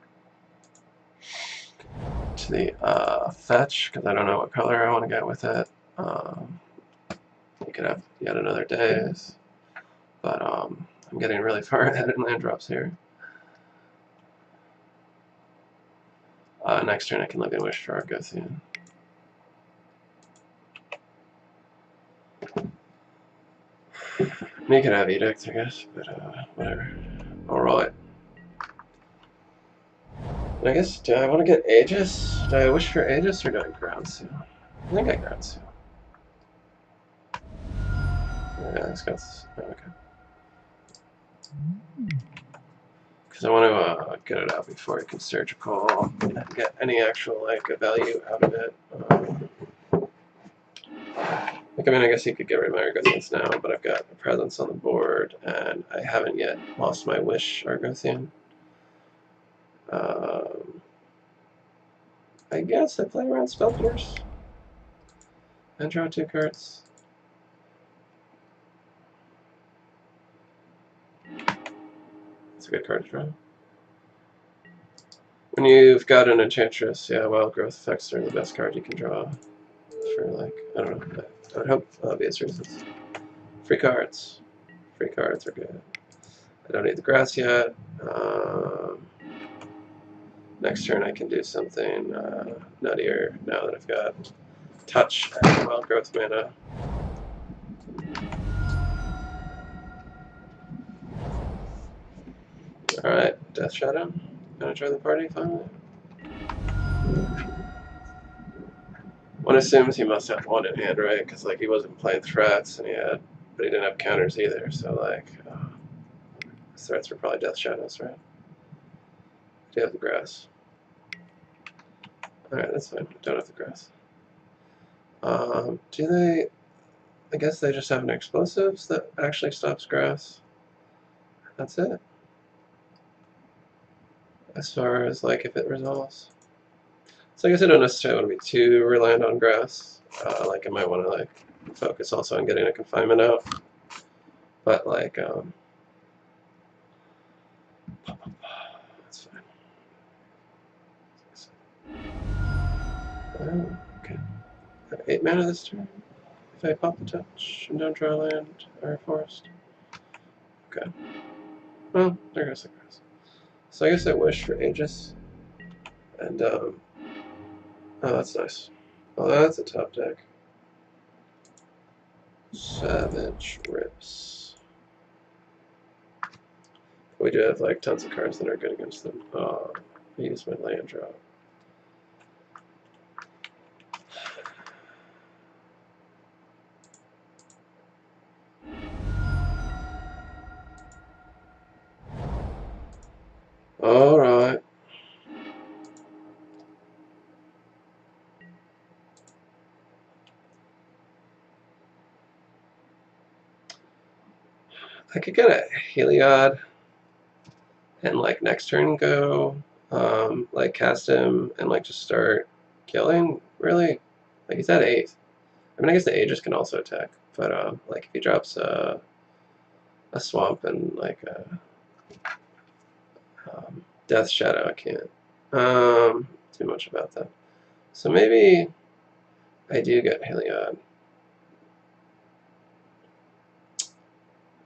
fetch, because I don't know what color I want to get with it. You could have yet another days, but I'm getting really far ahead in land drops here. Next turn I can look at Wish for Argothian. You could have Edict, I guess, but whatever. Alright. I guess, do I want to get Aegis? Do I wish for Aegis or do I ground seal? I think I ground seal. Yeah, this guy's okay. Because I want to get it out before I can surgical and get any actual like value out of it. Like, I mean, I guess he could get rid of my Argothians now, but I've got a presence on the board, and I haven't yet lost my Wish Argothian. I guess I play around Spell Pierce and draw 2 cards. It's a good card to draw. When you've got an Enchantress, yeah, Wild Growth effects are the best card you can draw for, like, I don't know, I would hope obvious reasons. Free cards. Free cards are good. I don't need the grass yet. Next turn I can do something nuttier now that I've got touch and Wild Growth mana. Alright, Death Shadow. Gonna join the party finally. One assumes he must have one in hand, right? Because like he wasn't playing threats, and but he didn't have counters either. So like, his threats were probably Death Shadows, right? Do you have the grass? All right, that's fine. Don't have the grass. Do they? I guess they just have an explosives that actually stops grass. That's it. As far as like if it resolves. So I guess I don't necessarily want to be too reliant on grass. Like I might want to like focus also on getting a confinement out. But like, that's fine. Oh, okay. I have 8 mana this turn. If I pop the touch and don't draw land or a forest. Okay. Well, there goes the grass. So I guess I wish for Aegis. And, oh, that's nice. Oh, that's a top deck. Savage Rips. We do have, like, tons of cards that are good against them. Oh, I used my land drop. Alright. I could get a Heliod and, like, next turn go, like, cast him and, like, just start killing, really. Like, he's at 8. I mean, I guess the Aegis can also attack, but, like, if he drops a swamp and, like, Death Shadow, I can't do much about that. So maybe I do get Heliod.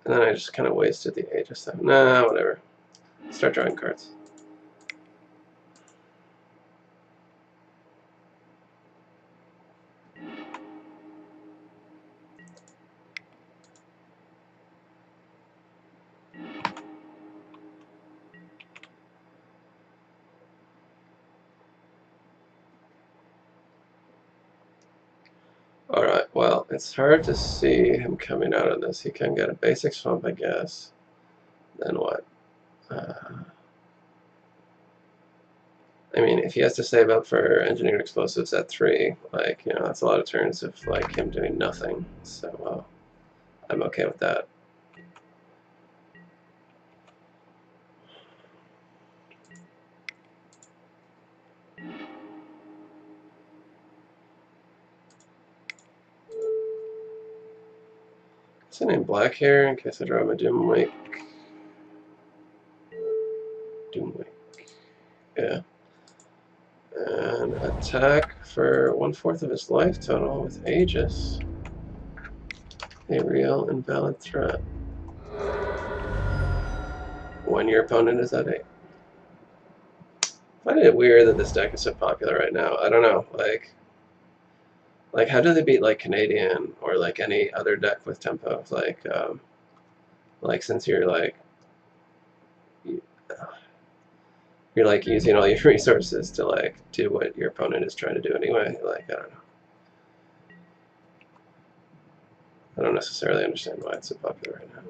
And then I just kind of wasted the Aegis stuff. Nah, whatever. Start drawing cards. Alright, well, it's hard to see him coming out of this. He can get a basic swamp, I guess. Then what? I mean, if he has to save up for engineered explosives at 3, like, you know, that's a lot of turns of, like, him doing nothing. So, I'm okay with that. Is it named Black here in case I draw my Doomwake? Doomwake. Yeah. And attack for 1/4 of his life total with Aegis. A real and valid threat. When your opponent is at 8. I find it weird that this deck is so popular right now. I don't know, like how do they beat like Canadian or like any other deck with tempo? Like since you're like, you're like using all your resources to like do what your opponent is trying to do anyway. Like, I don't know. I don't necessarily understand why it's so popular right now.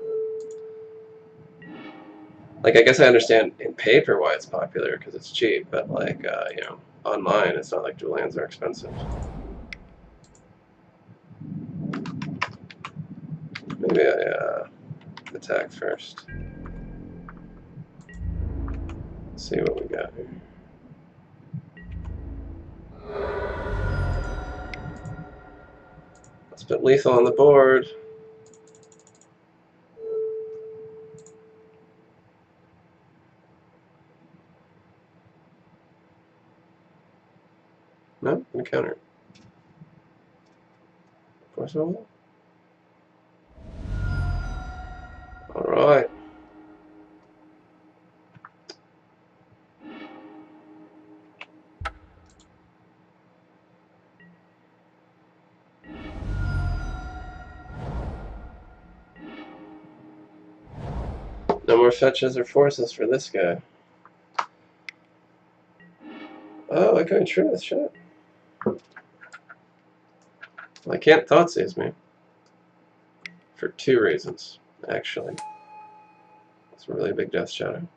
Like, I guess I understand in paper why it's popular because it's cheap, but like, you know, online it's not like dual lands are expensive. Maybe I attack first. Let's see what we got here. Let's put lethal on the board. No, gonna counter. Force roll. All right. No more fetches or forces for this guy. Oh, Enchantress, shit. Well, I can't Thoughtseize me. For 2 reasons, actually. It's a really big Death Shadow.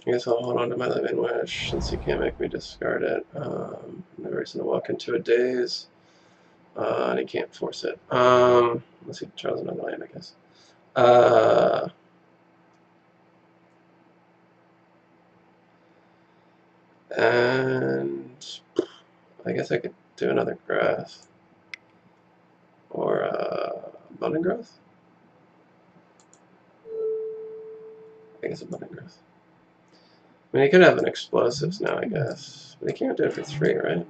I guess I'll hold on to my Living Wish since you can't make me discard it. No reason to walk into a daze. And he can't force it. Unless he draws another land, I guess. And I guess I could do another grass. Or abundant growth? I guess abundant growth. I mean, he could have an explosives now, I guess. But he can't do it for 3, right?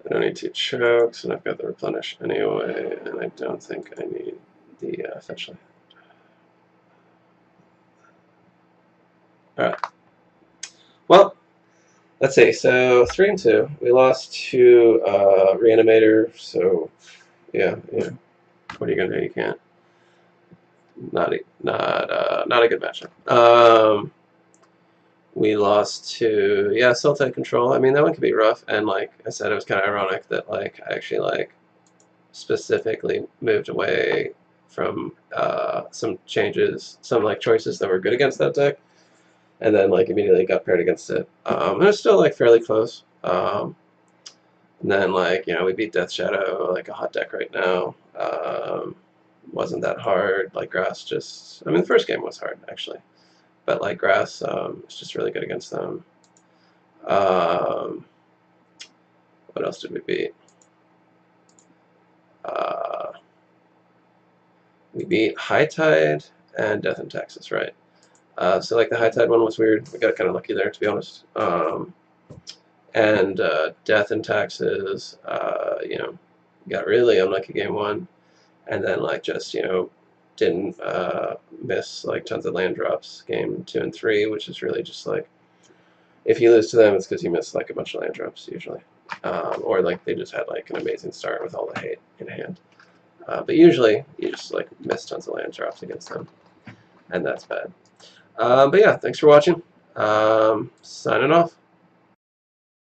I don't need 2 chokes, and I've got the replenish anyway, and I don't think I need the fetch land. Alright. Well, let's see. So 3 and 2. We lost to Reanimator, so yeah. What are you gonna do? You can't. Not a good matchup. We lost to Sultai Control. I mean, that one could be rough, and like I said, it was kind of ironic that like I actually like specifically moved away from some changes, some like choices that were good against that deck, and then like immediately got paired against it. It was still like fairly close. And then like we beat Death Shadow, like a hot deck right now. Wasn't that hard. Like grass just, I mean the first game was hard actually, but like grass is just really good against them. What else did we beat? We beat High Tide and Death in Texas, right? So like the High Tide one was weird. We got kind of lucky there, to be honest. And Death in Taxes, got really unlucky game 1, and then like just didn't miss like tons of land drops game 2 and 3, which is really just like if you lose to them, it's because you missed like a bunch of land drops usually, or like they just had like an amazing start with all the hate in hand. But usually you just like miss tons of land drops against them, and that's bad. But yeah, thanks for watching. Signing off.